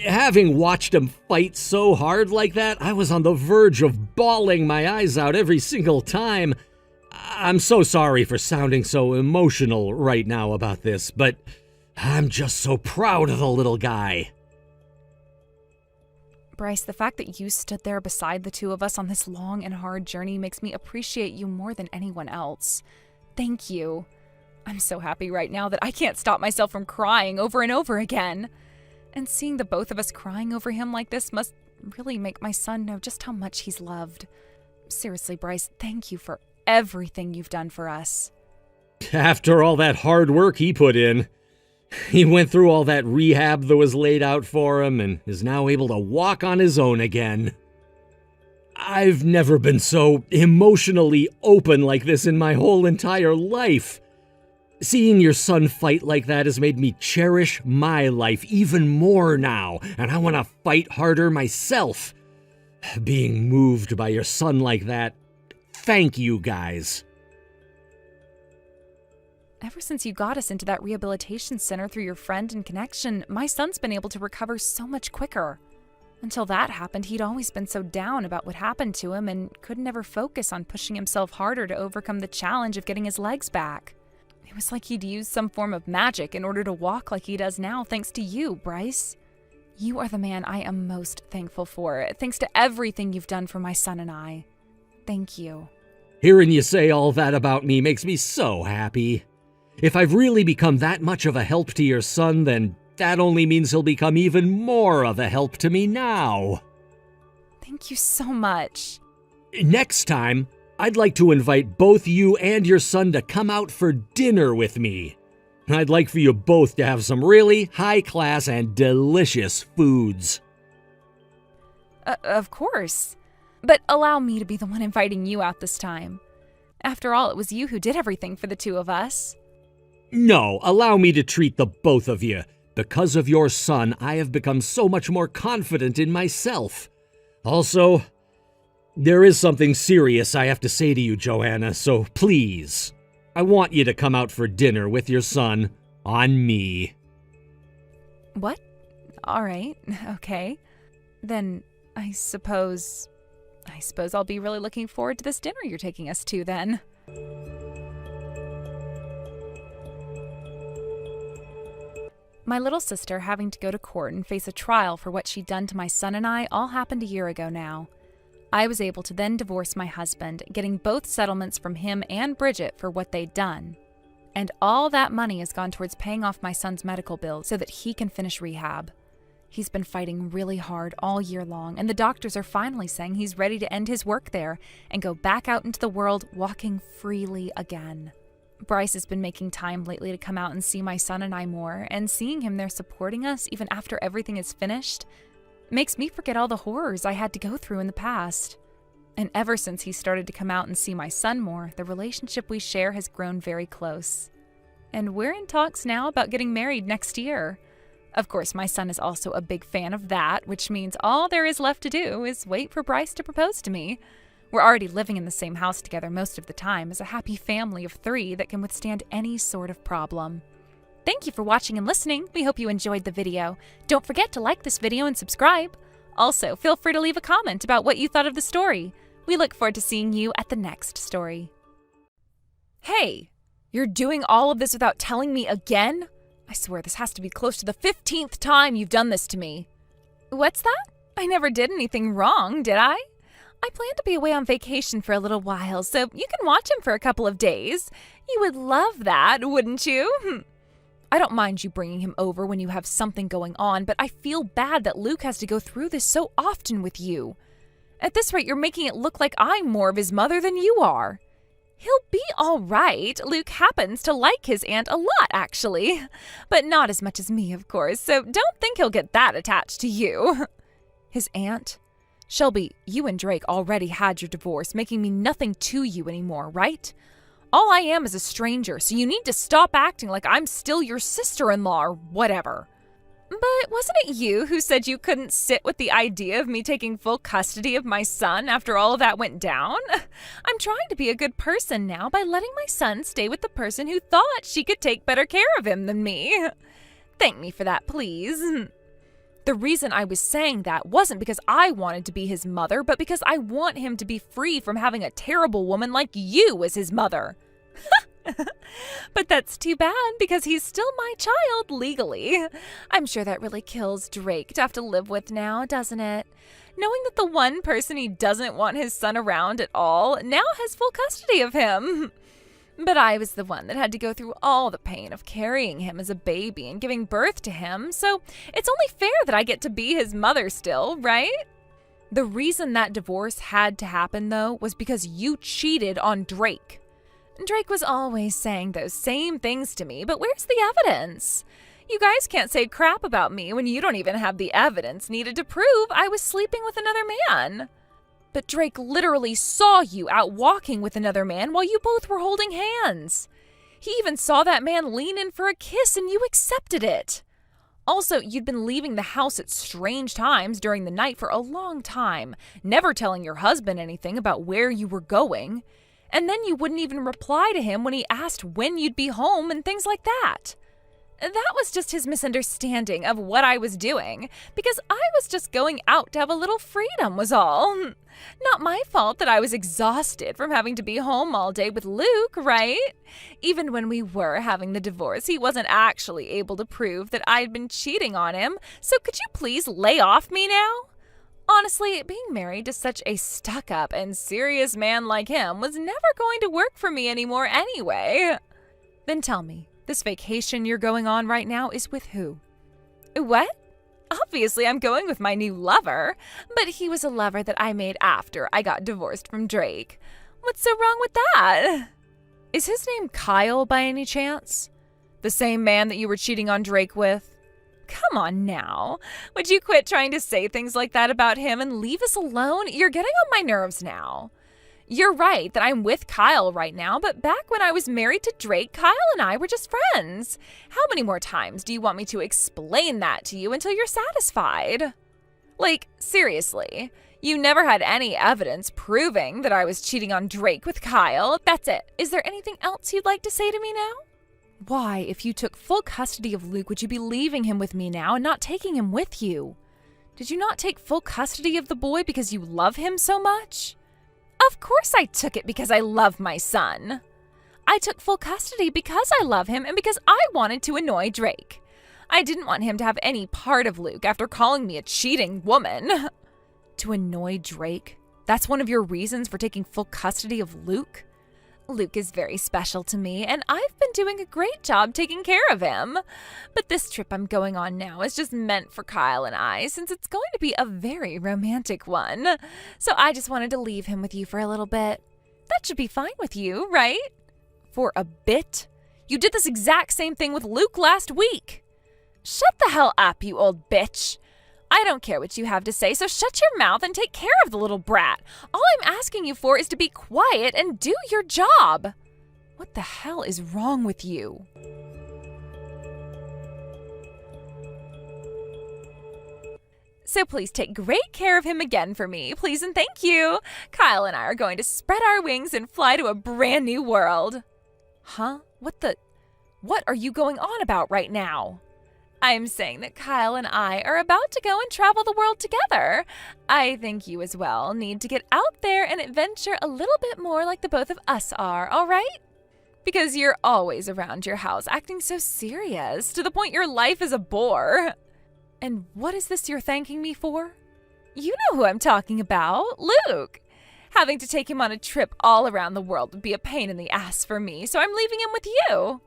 S4: Having watched him fight so hard like that, I was on the verge of bawling my eyes out every single time. I'm so sorry for sounding so emotional right now about this, but I'm just so proud of the little guy.
S3: Bryce, the fact that you stood there beside the two of us on this long and hard journey makes me appreciate you more than anyone else. Thank you. I'm so happy right now that I can't stop myself from crying over and over again. And seeing the both of us crying over him like this must
S1: really make my son know just how much he's loved. Seriously, Bryce, thank you for everything you've done for us.
S4: After all that hard work he put in, he went through all that rehab that was laid out for him and is now able to walk on his own again. I've never been so emotionally open like this in my whole entire life. Seeing your son fight like that has made me cherish my life even more now, and I want to fight harder myself. Being moved by your son like that, thank you guys.
S1: Ever since you got us into that rehabilitation center through your friend and connection, my son's been able to recover so much quicker. Until that happened, he'd always been so down about what happened to him and could never focus on pushing himself harder to overcome the challenge of getting his legs back. It was like he'd used some form of magic in order to walk like he does now, thanks to you, Bryce. You are the man I am most thankful for, thanks to everything you've done for my son and I. Thank you.
S4: Hearing you say all that about me makes me so happy. If I've really become that much of a help to your son, then that only means he'll become even more of a help to me now.
S1: Thank you so much.
S4: Next time, I'd like to invite both you and your son to come out for dinner with me. I'd like for you both to have some really high-class and delicious foods.
S1: Of course. But allow me to be the one inviting you out this time. After all, it was you who did everything for the two of us.
S4: No, allow me to treat the both of you. Because of your son, I have become so much more confident in myself. Also, there is something serious I have to say to you, Joanna, so please, I want you to come out for dinner with your son on me.
S1: What? All right, okay. Then I suppose I'll be really looking forward to this dinner you're taking us to then. My little sister having to go to court and face a trial for what she'd done to my son and I all happened a year ago now. I was able to then divorce my husband, getting both settlements from him and Bridget for what they'd done. And all that money has gone towards paying off my son's medical bill so that he can finish rehab. He's been fighting really hard all year long, and the doctors are finally saying he's ready to end his work there and go back out into the world walking freely again. Bryce has been making time lately to come out and see my son and I more, and seeing him there supporting us even after everything is finished makes me forget all the horrors I had to go through in the past. And ever since he started to come out and see my son more, the relationship we share has grown very close. And we're in talks now about getting married next year. Of course, my son is also a big fan of that, which means all there is left to do is wait for Bryce to propose to me. We're already living in the same house together most of the time as a happy family of 3 that can withstand any sort of problem. Thank you for watching and listening. We hope you enjoyed the video. Don't forget to like this video and subscribe. Also, feel free to leave a comment about what you thought of the story. We look forward to seeing you at the next story. Hey, you're doing all of this without telling me again? I swear this has to be close to the 15th time you've done this to me. What's that? I never did anything wrong, did I? I plan to be away on vacation for a little while, so you can watch him for a couple of days. You would love that, wouldn't you? I don't mind you bringing him over when you have something going on, but I feel bad that Luke has to go through this so often with you. At this rate, you're making it look like I'm more of his mother than you are. He'll be all right. Luke happens to like his aunt a lot, actually. But not as much as me, of course, so don't think he'll get that attached to you. His aunt? Shelby, you and Drake already had your divorce, making me nothing to you anymore, right? All I am is a stranger, so you need to stop acting like I'm still your sister-in-law or whatever. But wasn't it you who said you couldn't sit with the idea of me taking full custody of my son after all of that went down? I'm trying to be a good person now by letting my son stay with the person who thought she could take better care of him than me. Thank me for that, please. The reason I was saying that wasn't because I wanted to be his mother, but because I want him to be free from having a terrible woman like you as his mother. But that's too bad, because he's still my child legally. I'm sure that really kills Drake to have to live with now, doesn't it? Knowing that the one person he doesn't want his son around at all now has full custody of him. But I was the one that had to go through all the pain of carrying him as a baby and giving birth to him, so it's only fair that I get to be his mother still, right?
S3: The reason that divorce had to happen, though, was because you cheated on Drake. Drake was always saying those same things to me, but where's the evidence? You guys can't say crap about me when you don't even have the evidence needed to prove I was sleeping with another man. But Drake literally saw you out walking with another man while you both were holding hands. He even saw that man lean in for a kiss and you accepted it. Also, you'd been leaving the house at strange times during the night for a long time, never telling your husband anything about where you were going. And then you wouldn't even reply to him when he asked when you'd be home and things like that. That was just his misunderstanding of what I was doing, because I was just going out to have a little freedom was all. Not my fault that I was exhausted from having to be home all day with Luke, right? Even when we were having the divorce, he wasn't actually able to prove that I'd been cheating on him, so could you please lay off me now? Honestly, being married to such a stuck-up and serious man like him was never going to work for me anymore anyway. Then tell me, this vacation you're going on right now is with who? What? Obviously, I'm going with my new lover, but he was a lover that I made after I got divorced from Drake. What's so wrong with that? Is his name Kyle by any chance? The same man that you were cheating on Drake with? Come on now. Would you quit trying to say things like that about him and leave us alone? You're getting on my nerves now. You're right that I'm with Kyle right now, but back when I was married to Drake, Kyle and I were just friends. How many more times do you want me to explain that to you until you're satisfied? Like, seriously, you never had any evidence proving that I was cheating on Drake with Kyle. That's it. Is there anything else you'd like to say to me now? Why, if you took full custody of Luke, would you be leaving him with me now and not taking him with you? Did you not take full custody of the boy because you love him so much? Of course I took it because I love my son. I took full custody because I love him and because I wanted to annoy Drake. I didn't want him to have any part of Luke after calling me a cheating woman. To annoy Drake? That's one of your reasons for taking full custody of Luke? Luke is very special to me, and I've been doing a great job taking care of him. But this trip I'm going on now is just meant for Kyle and I, since it's going to be a very romantic one. So I just wanted to leave him with you for a little bit. That should be fine with you, right? For a bit? You did this exact same thing with Luke last week. Shut the hell up, you old bitch. I don't care what you have to say, so shut your mouth and take care of the little brat. All I'm asking you for is to be quiet and do your job. What the hell is wrong with you? So please take great care of him again for me, please and thank you. Kyle and I are going to spread our wings and fly to a brand new world. Huh? What are you going on about right now? I'm saying that Kyle and I are about to go and travel the world together. I think you as well need to get out there and adventure a little bit more like the both of us are, all right? Because you're always around your house acting so serious to the point your life is a bore. And what is this you're thanking me for? You know who I'm talking about, Luke. Having to take him on a trip all around the world would be a pain in the ass for me, so I'm leaving him with you.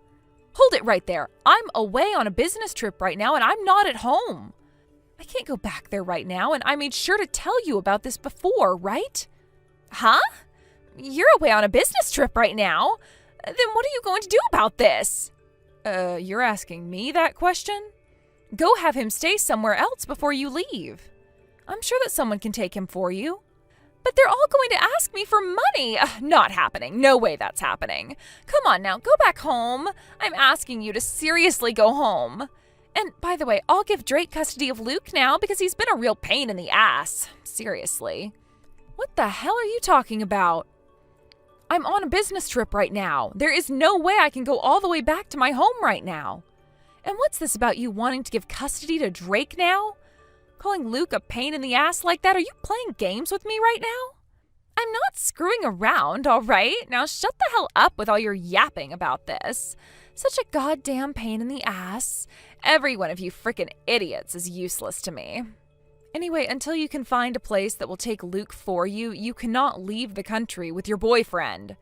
S3: Hold it right there. I'm away on a business trip right now and I'm not at home. I can't go back there right now and I made sure to tell you about this before, right? Huh? You're away on a business trip right now? Then what are you going to do about this? You're asking me that question? Go have him stay somewhere else before you leave. I'm sure that someone can take him for you. But they're all going to ask me for money. Not happening. No way that's happening. Come on now, go back home. I'm asking you to seriously go home. And by the way, I'll give Drake custody of Luke now because he's been a real pain in the ass. Seriously. What the hell are you talking about? I'm on a business trip right now. There is no way I can go all the way back to my home right now. And what's this about you wanting to give custody to Drake now? Calling Luke a pain in the ass like that? Are you playing games with me right now? I'm not screwing around, all right? Now shut the hell up with all your yapping about this. Such a goddamn pain in the ass. Every one of you frickin' idiots is useless to me. Anyway, until you can find a place that will take Luke for you, you cannot leave the country with your boyfriend.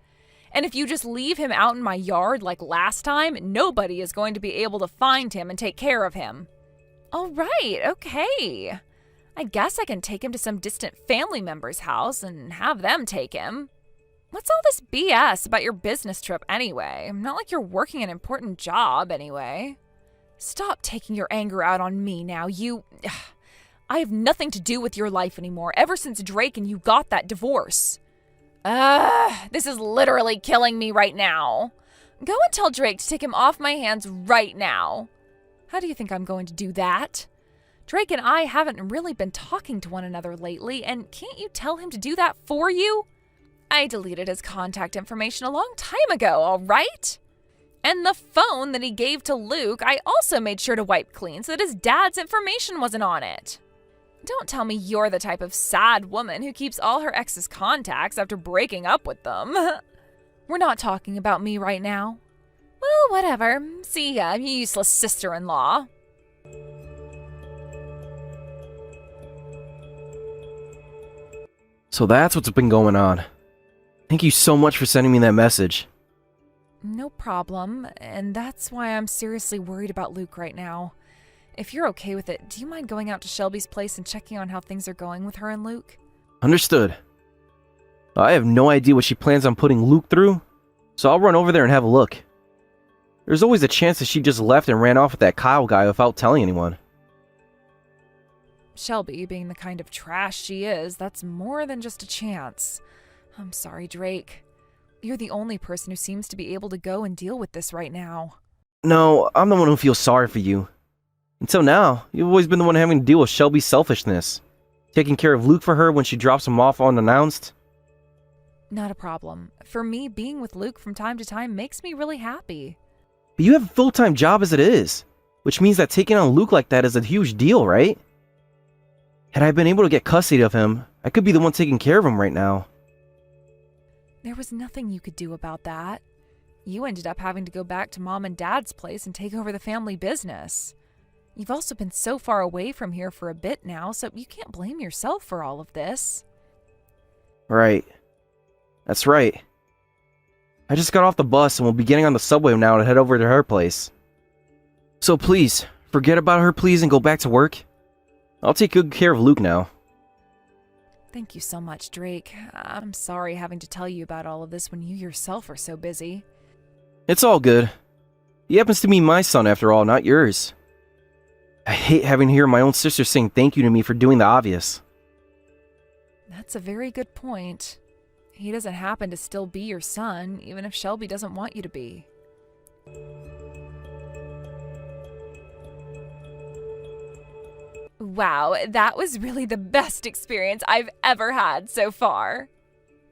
S3: And if you just leave him out in my yard like last time, nobody is going to be able to find him and take care of him. All right, okay.
S1: I guess I can take him to some distant family member's house and have them take him. What's all this BS about your business trip anyway? Not like you're working an important job anyway. Stop taking your anger out on me now. I have nothing to do with your life anymore ever since Drake and you got that divorce. This is literally killing me right now. Go and tell Drake to take him off my hands right now. How do you think I'm going to do that? Drake and I haven't really been talking to one another lately, and can't you tell him to do that for you? I deleted his contact information a long time ago, all right? And the phone that he gave to Luke, I also made sure to wipe clean so that his dad's information wasn't on it. Don't tell me you're the type of sad woman who keeps all her ex's contacts after breaking up with them. We're not talking about me right now. Well, whatever. See ya, you useless sister-in-law.
S5: So that's what's been going on. Thank you so much for sending me that message.
S1: No problem, and that's why I'm seriously worried about Luke right now. If you're okay with it, do you mind going out to Shelby's place and checking on how things are going with her and Luke?
S5: Understood. I have no idea what she plans on putting Luke through, so I'll run over there and have a look. There's always a chance that she just left and ran off with that Kyle guy without telling anyone.
S1: Shelby, being the kind of trash she is, that's more than just a chance. I'm sorry, Drake. You're the only person who seems to be able to go and deal with this right now.
S5: No, I'm the one who feels sorry for you. Until now, you've always been the one having to deal with Shelby's selfishness. Taking care of Luke for her when she drops him off unannounced.
S1: Not a problem. For me, being with Luke from time to time makes me really happy.
S5: But you have a full-time job as it is, which means that taking on Luke like that is a huge deal, right? Had I been able to get custody of him, I could be the one taking care of him right now.
S1: There was nothing you could do about that. You ended up having to go back to Mom and Dad's place and take over the family business. You've also been so far away from here for a bit now, so you can't blame yourself for all of this.
S5: Right. That's right. I just got off the bus and will be getting on the subway now to head over to her place. So please, forget about her please and go back to work. I'll take good care of Luke now.
S1: Thank you so much, Drake. I'm sorry having to tell you about all of this when you yourself are so busy.
S5: It's all good. He happens to be my son after all, not yours. I hate having to hear my own sister saying thank you to me for doing the obvious.
S1: That's a very good point. He doesn't happen to still be your son, even if Shelby doesn't want you to be. Wow, that was really the best experience I've ever had so far.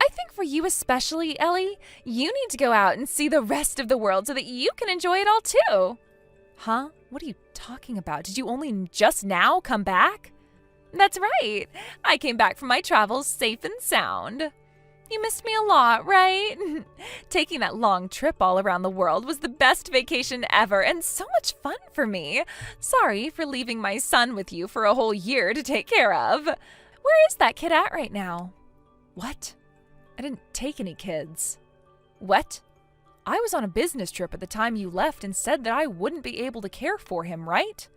S1: I think for you especially, Ellie, you need to go out and see the rest of the world so that you can enjoy it all too. Huh? What are you talking about? Did you only just now come back? That's right. I came back from my travels safe and sound. You missed me a lot, right? Taking that long trip all around the world was the best vacation ever and so much fun for me. Sorry for leaving my son with you for a whole year to take care of. Where is that kid at right now? What? I didn't take any kids. What? I was on a business trip at the time you left and said that I wouldn't be able to care for him, right?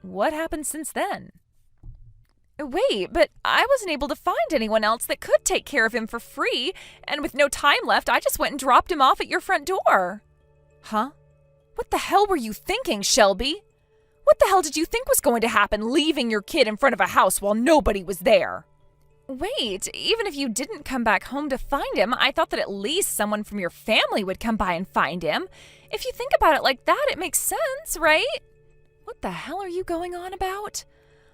S1: What happened since then? Wait, but I wasn't able to find anyone else that could take care of him for free, and with no time left, I just went and dropped him off at your front door. Huh? What the hell were you thinking, Shelby? What the hell did you think was going to happen, leaving your kid in front of a house while nobody was there? Wait, even if you didn't come back home to find him, I thought that at least someone from your family would come by and find him. If you think about it like that, it makes sense, right? What the hell are you going on about?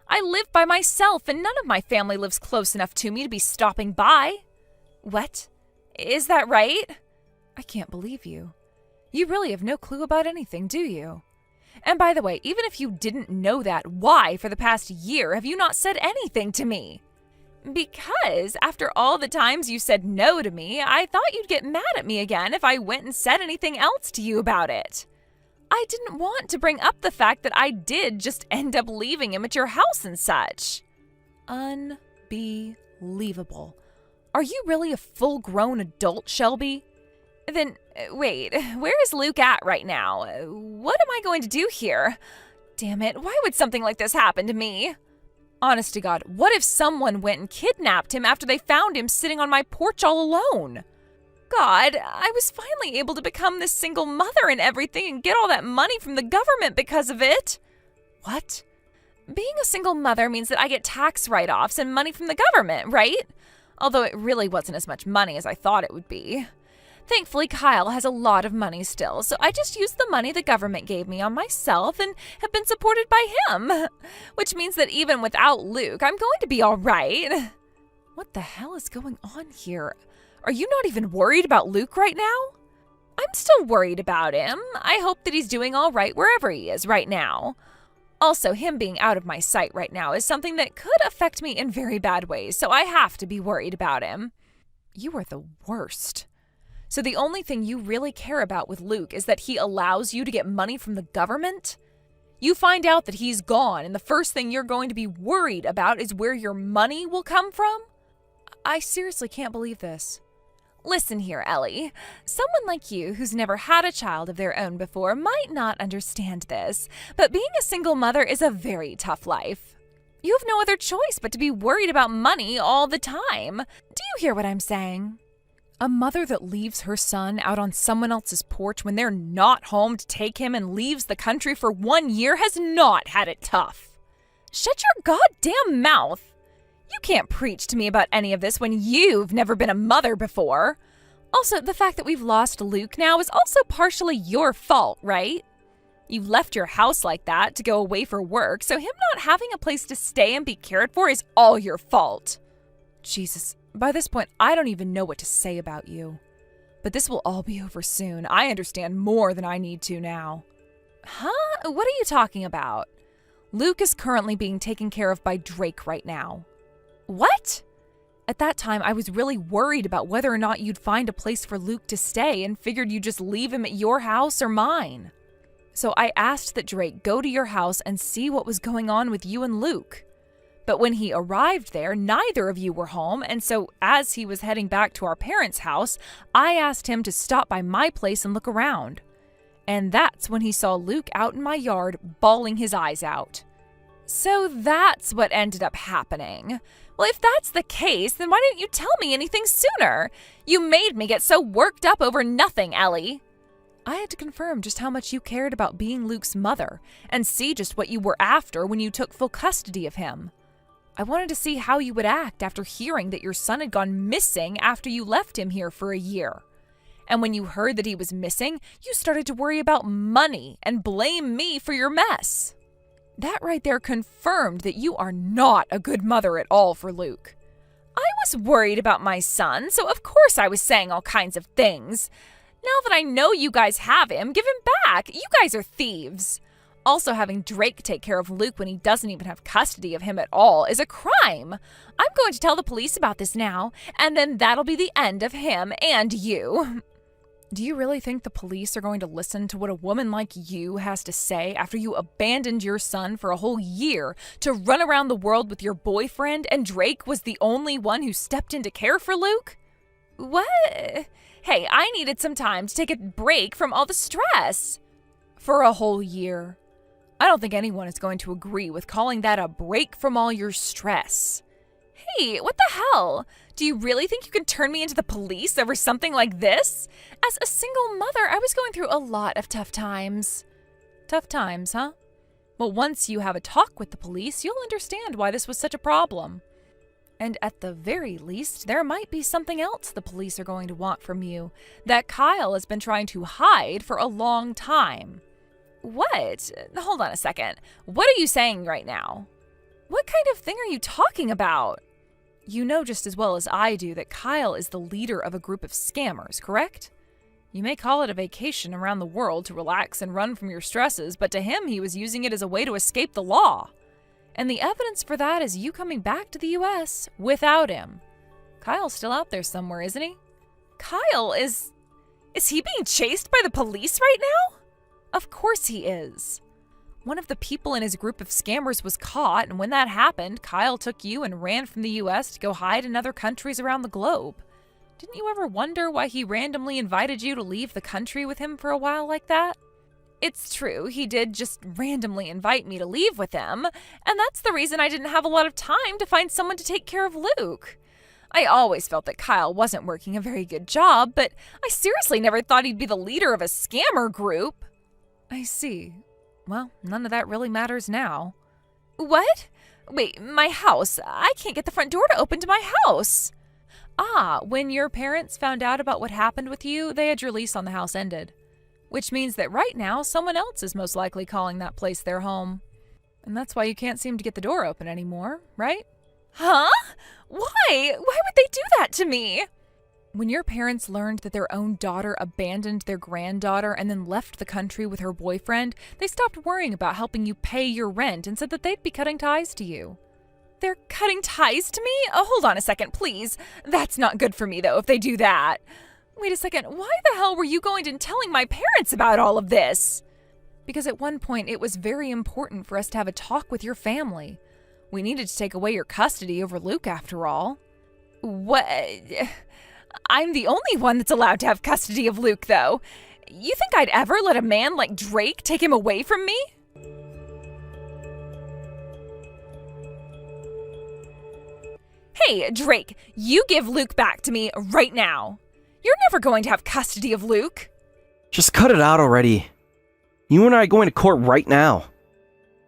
S1: I live by myself, and none of my family lives close enough to me to be stopping by. What? Is that right? I can't believe you. You really have no clue about anything, do you? And by the way, even if you didn't know that, why, for the past year, have you not said anything to me? Because after all the times you said no to me, I thought you'd get mad at me again if I went and said anything else to you about it. I didn't want to bring up the fact that I did just end up leaving him at your house and such. Unbelievable. Are you really a full-grown adult, Shelby? Then, wait, where is Luke at right now? What am I going to do here? Damn it, why would something like this happen to me?
S3: Honest to God, what if someone went and kidnapped him after they found him sitting on my porch all alone? God, I was finally able to become this single mother and everything and get all that money from the government because of it. What? Being a single mother means that I get tax write-offs and money from the government, right? Although it really wasn't as much money as I thought it would be. Thankfully, Kyle has a lot of money still, so I just used the money the government gave me on myself and have been supported by him. Which means that even without Luke, I'm going to be all right. What the hell is going on here? Are you not even worried about Luke right now? I'm still worried about him. I hope that he's doing all right wherever he is right now. Also, him being out of my sight right now is something that could affect me in very bad ways, so I have to be worried about him. You are the worst. So the only thing you really care about with Luke is that he allows you to get money from the government? You find out that he's gone, and the first thing you're going to be worried about is where your money will come from? I seriously can't believe this. Listen here, Ellie. Someone like you who's never had a child of their own before might not understand this, but being a single mother is a very tough life. You have no other choice but to be worried about money all the time. Do you hear what I'm saying? A mother that leaves her son out on someone else's porch when they're not home to take him and leaves the country for 1 year has not had it tough. Shut your goddamn mouth. You can't preach to me about any of this when you've never been a mother before. Also, the fact that we've lost Luke now is also partially your fault, right? You left your house like that to go away for work, so him not having a place to stay and be cared for is all your fault. Jesus, by this point, I don't even know what to say about you. But this will all be over soon. I understand more than I need to now. Huh? What are you talking about? Luke is currently being taken care of by Drake right now. What? At that time, I was really worried about whether or not you'd find a place for Luke to stay and figured you'd just leave him at your house or mine. So I asked that Drake go to your house and see what was going on with you and Luke. But when he arrived there, neither of you were home, and so as he was heading back to our parents' house, I asked him to stop by my place and look around. And that's when he saw Luke out in my yard, bawling his eyes out. So that's what ended up happening. Well, if that's the case, then why didn't you tell me anything sooner? You made me get so worked up over nothing, Ellie. I had to confirm just how much you cared about being Luke's mother and see just what you were after when you took full custody of him. I wanted to see how you would act after hearing that your son had gone missing after you left him here for a year. And when you heard that he was missing, you started to worry about money and blame me for your mess. That right there confirmed that you are not a good mother at all for Luke. I was worried about my son, so of course I was saying all kinds of things. Now that I know you guys have him, give him back. You guys are thieves. Also, having Drake take care of Luke when he doesn't even have custody of him at all is a crime. I'm going to tell the police about this now, and then that'll be the end of him and you. Do you really think the police are going to listen to what a woman like you has to say after you abandoned your son for a whole year to run around the world with your boyfriend and Drake was the only one who stepped in to care for Luke? What? Hey, I needed some time to take a break from all the stress. For a whole year. I don't think anyone is going to agree with calling that a break from all your stress. Hey, what the hell? Do you really think you can turn me into the police over something like this? As a single mother, I was going through a lot of tough times. Tough times, huh? Well, once you have a talk with the police, you'll understand why this was such a problem. And at the very least, there might be something else the police are going to want from you that Kyle has been trying to hide for a long time. What? Hold on a second. What are you saying right now? What kind of thing are you talking about? You know just as well as I do that Kyle is the leader of a group of scammers, correct? You may call it a vacation around the world to relax and run from your stresses, but to him he was using it as a way to escape the law. And the evidence for that is you coming back to the US without him. Kyle's still out there somewhere, isn't he? Kyle is he being chased by the police right now? Of course he is. One of the people in his group of scammers was caught, and when that happened, Kyle took you and ran from the US to go hide in other countries around the globe. Didn't you ever wonder why he randomly invited you to leave the country with him for a while like that? It's true, he did just randomly invite me to leave with him, and that's the reason I didn't have a lot of time to find someone to take care of Luke. I always felt that Kyle wasn't working a very good job, but I seriously never thought he'd be the leader of a scammer group. I see. Well, none of that really matters now. What? Wait, my house. I can't get the front door to open to my house. Ah, when your parents found out about what happened with you, they had your lease on the house ended. Which means that right now, someone else is most likely calling that place their home. And that's why you can't seem to get the door open anymore, right? Huh? Why? Why would they do that to me? When your parents learned that their own daughter abandoned their granddaughter and then left the country with her boyfriend, they stopped worrying about helping you pay your rent and said that they'd be cutting ties to you. They're cutting ties to me? Oh, hold on a second, please. That's not good for me, though, if they do that. Wait a second, why the hell were you going and telling my parents about all of this? Because at one point it was very important for us to have a talk with your family. We needed to take away your custody over Luke, after all. What? I'm the only one that's allowed to have custody of Luke, though. You think I'd ever let a man like Drake take him away from me? Hey, Drake, you give Luke back to me right now. You're never going to have custody of Luke.
S5: Just cut it out already. You and I are going to court right now.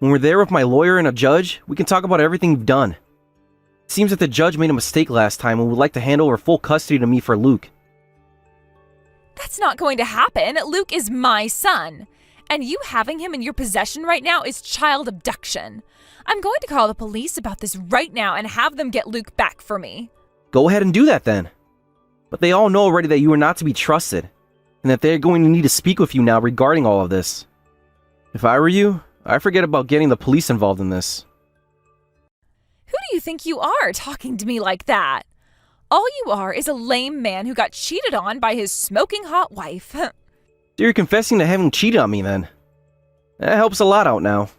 S5: When we're there with my lawyer and a judge, we can talk about everything you've done. It seems that the judge made a mistake last time and would like to hand over full custody to me for Luke.
S3: That's not going to happen. Luke is my son. And you having him in your possession right now is child abduction. I'm going to call the police about this right now and have them get Luke back for me.
S5: Go ahead and do that then. But they all know already that you are not to be trusted, and that they're going to need to speak with you now regarding all of this. If I were you, I'd forget about getting the police involved in this.
S3: Who do you think you are talking to me like that? All you are is a lame man who got cheated on by his smoking hot wife.
S5: So you're confessing to having cheated on me then? That helps a lot out now.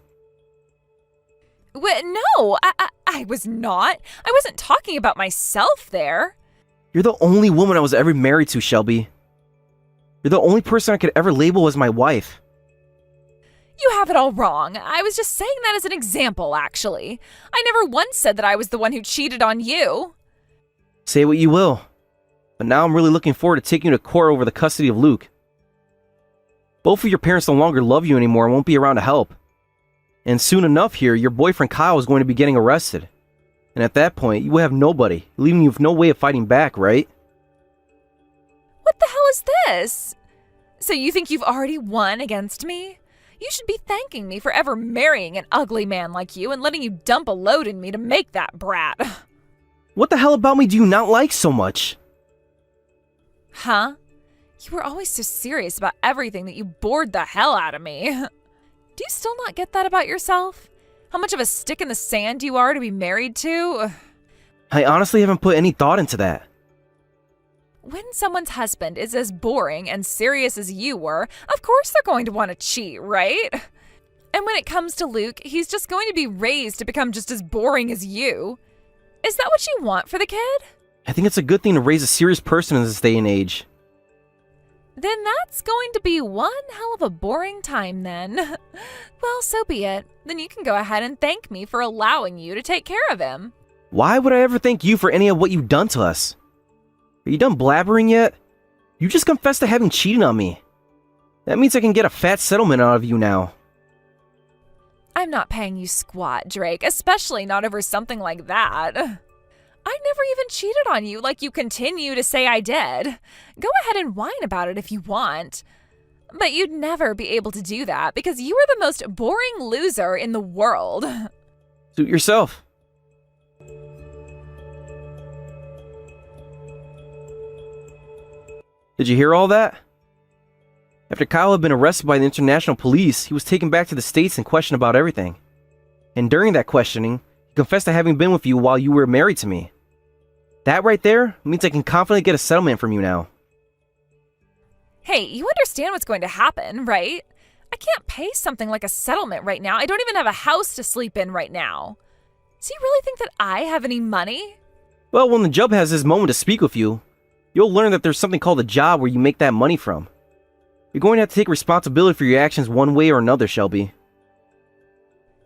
S3: No, I was not. I wasn't talking about myself there.
S5: You're the only woman I was ever married to, Shelby. You're the only person I could ever label as my wife.
S3: You have it all wrong. I was just saying that as an example, actually. I never once said that I was the one who cheated on you.
S5: Say what you will. But now I'm really looking forward to taking you to court over the custody of Luke. Both of your parents no longer love you anymore and won't be around to help. And soon enough here, your boyfriend Kyle is going to be getting arrested. And at that point, you will have nobody, leaving you with no way of fighting back, right?
S3: What the hell is this? So you think you've already won against me? You should be thanking me for ever marrying an ugly man like you and letting you dump a load in me to make that brat.
S5: What the hell about me do you not like so much?
S3: Huh? You were always so serious about everything that you bored the hell out of me. Do you still not get that about yourself? How much of a stick in the sand you are to be married to?
S5: I honestly haven't put any thought into that.
S3: When someone's husband is as boring and serious as you were, of course they're going to want to cheat, right? And when it comes to Luke, he's just going to be raised to become just as boring as you. Is that what you want for the kid?
S5: I think it's a good thing to raise a serious person in this day and age.
S3: Then that's going to be one hell of a boring time then. Well, so be it. Then you can go ahead and thank me for allowing you to take care of him.
S5: Why would I ever thank you for any of what you've done to us? Are you done blabbering yet? You just confessed to having cheated on me. That means I can get a fat settlement out of you now.
S3: I'm not paying you squat, Drake, especially not over something like that. I never even cheated on you like you continue to say I did. Go ahead and whine about it if you want. But you'd never be able to do that because you are the most boring loser in the world.
S5: Suit yourself. Did you hear all that? After Kyle had been arrested by the international police, he was taken back to the States and questioned about everything. And during that questioning, he confessed to having been with you while you were married to me. That right there means I can confidently get a settlement from you now.
S3: Hey, you understand what's going to happen, right? I can't pay something like a settlement right now. I don't even have a house to sleep in right now. So you really think that I have any money?
S5: Well, when the judge has his moment to speak with you, you'll learn that there's something called a job where you make that money from. You're going to have to take responsibility for your actions one way or another, Shelby.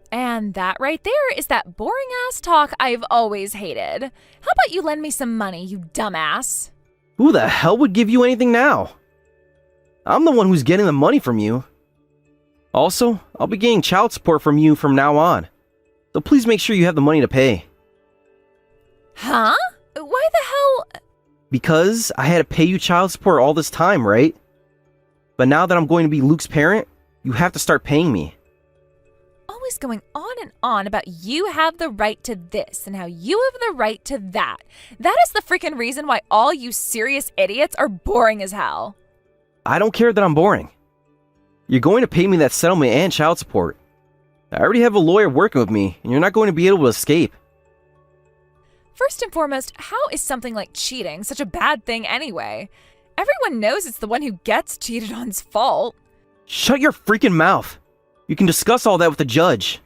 S3: And that right there is that boring ass talk I've always hated. How about you lend me some money, you dumbass?
S5: Who the hell would give you anything now? I'm the one who's getting the money from you. Also, I'll be getting child support from you from now on. So please make sure you have the money to pay.
S3: Huh? Why the hell?
S5: Because I had to pay you child support all this time, right? But now that I'm going to be Luke's parent, you have to start paying me.
S3: Always going on and on about you have the right to this and how you have the right to that. That is the freaking reason why all you serious idiots are boring as hell.
S5: I don't care that I'm boring. You're going to pay me that settlement and child support. I already have a lawyer working with me, and you're not going to be able to escape.
S3: First and foremost, how is something like cheating such a bad thing anyway? Everyone knows it's the one who gets cheated on's fault.
S5: Shut your freaking mouth. You can discuss all that with the judge.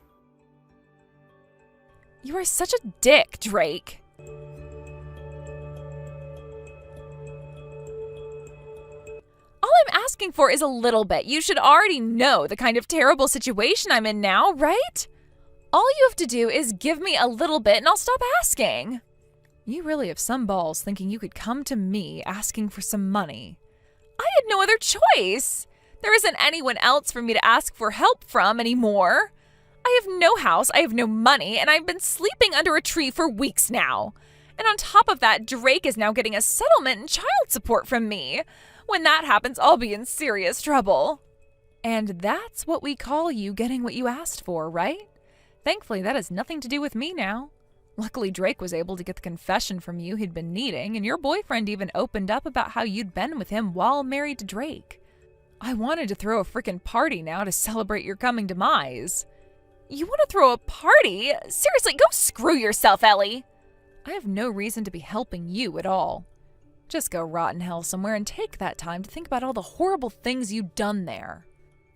S3: You are such a dick, Drake. All I'm asking for is a little bit. You should already know the kind of terrible situation I'm in now, right? All you have to do is give me a little bit and I'll stop asking. You really have some balls thinking you could come to me asking for some money. I had no other choice. There isn't anyone else for me to ask for help from anymore. I have no house, I have no money, and I've been sleeping under a tree for weeks now. And on top of that, Drake is now getting a settlement and child support from me. When that happens, I'll be in serious trouble. And that's what we call you getting what you asked for, right? Thankfully, that has nothing to do with me now. Luckily, Drake was able to get the confession from you he'd been needing, and your boyfriend even opened up about how you'd been with him while married to Drake. I wanted to throw a frickin' party now to celebrate your coming demise. You want to throw a party? Seriously, go screw yourself, Ellie. I have no reason to be helping you at all. Just go rot in hell somewhere and take that time to think about all the horrible things you've done there.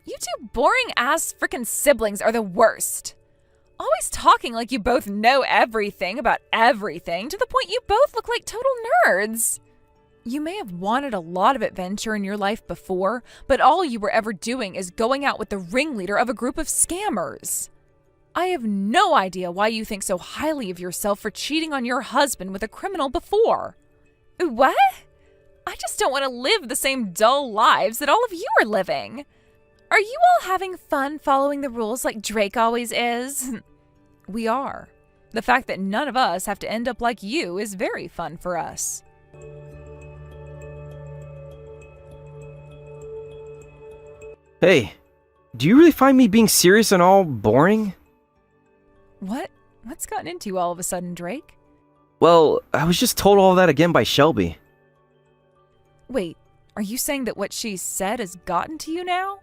S3: You two boring-ass frickin' siblings are the worst. Always talking like you both know everything about everything to the point you both look like total nerds. You may have wanted a lot of adventure in your life before, but all you were ever doing is going out with the ringleader of a group of scammers. I have no idea why you think so highly of yourself for cheating on your husband with a criminal before. What? I just don't want to live the same dull lives that all of you are living. Are you all having fun following the rules like Drake always is? We are. The fact that none of us have to end up like you is very fun for us.
S5: Hey, do you really find me being serious and all boring?
S3: What? What's gotten into you all of a sudden, Drake?
S5: Well, I was just told all that again by Shelby.
S3: Wait, are you saying that what she said has gotten to you now?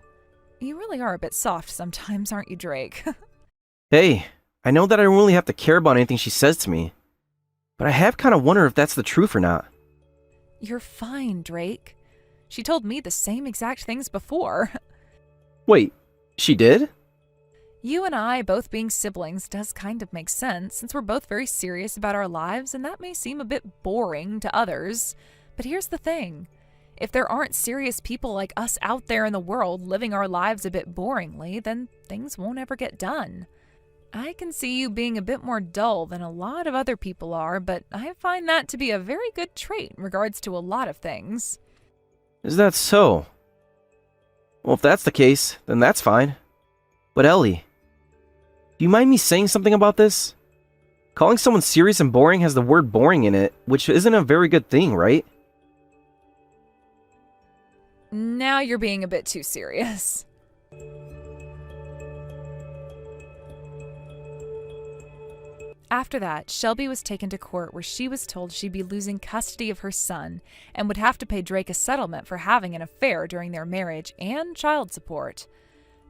S3: You really are a bit soft sometimes, aren't you, Drake?
S5: Hey, I know that I don't really have to care about anything she says to me, but I have kind of wondered if that's the truth or not.
S3: You're fine, Drake. She told me the same exact things before.
S5: Wait, she did?
S3: You and I both being siblings does kind of make sense, since we're both very serious about our lives, and that may seem a bit boring to others. But here's the thing. If there aren't serious people like us out there in the world living our lives a bit boringly, then things won't ever get done. I can see you being a bit more dull than a lot of other people are, but I find that to be a very good trait in regards to a lot of things.
S5: Is that so? Well, if that's the case, then that's fine. But Ellie, do you mind me saying something about this? Calling someone serious and boring has the word boring in it, which isn't a very good thing, right?
S3: Now you're being a bit too serious. After that, Shelby was taken to court where she was told she'd be losing custody of her son and would have to pay Drake a settlement for having an affair during their marriage and child support.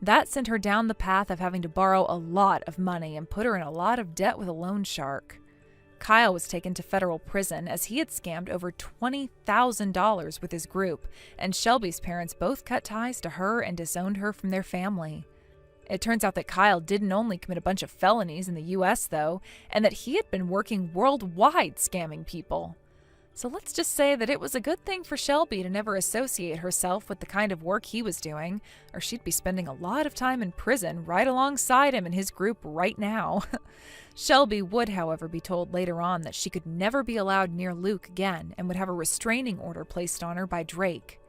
S3: That sent her down the path of having to borrow a lot of money and put her in a lot of debt with a loan shark. Kyle was taken to federal prison as he had scammed over $20,000 with his group, and Shelby's parents both cut ties to her and disowned her from their family. It turns out that Kyle didn't only commit a bunch of felonies in the US, though, and that he had been working worldwide scamming people. So let's just say that it was a good thing for Shelby to never associate herself with the kind of work he was doing, or she'd be spending a lot of time in prison right alongside him and his group right now. Shelby would, however, be told later on that she could never be allowed near Luke again and would have a restraining order placed on her by Drake.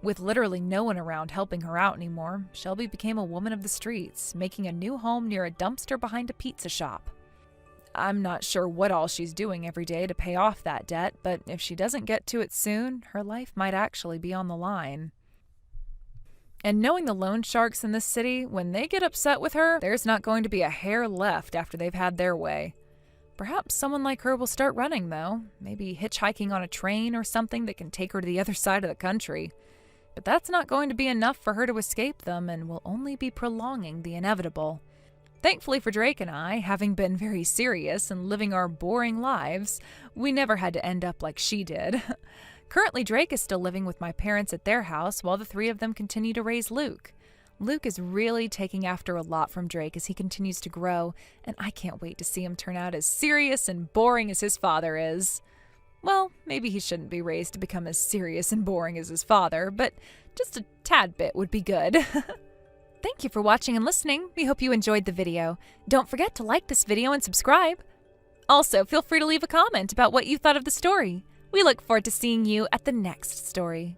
S3: With literally no one around helping her out anymore, Shelby became a woman of the streets, making a new home near a dumpster behind a pizza shop. I'm not sure what all she's doing every day to pay off that debt, but if she doesn't get to it soon, her life might actually be on the line. And knowing the loan sharks in this city, when they get upset with her, there's not going to be a hair left after they've had their way. Perhaps someone like her will start running, though. Maybe hitchhiking on a train or something that can take her to the other side of the country. But that's not going to be enough for her to escape them and will only be prolonging the inevitable. Thankfully for Drake and I, having been very serious and living our boring lives, we never had to end up like she did. Currently, Drake is still living with my parents at their house while the three of them continue to raise Luke. Luke is really taking after a lot from Drake as he continues to grow, and I can't wait to see him turn out as serious and boring as his father is. Well, maybe he shouldn't be raised to become as serious and boring as his father, but just a tad bit would be good. Thank you for watching and listening. We hope you enjoyed the video. Don't forget to like this video and subscribe. Also, feel free to leave a comment about what you thought of the story. We look forward to seeing you at the next story.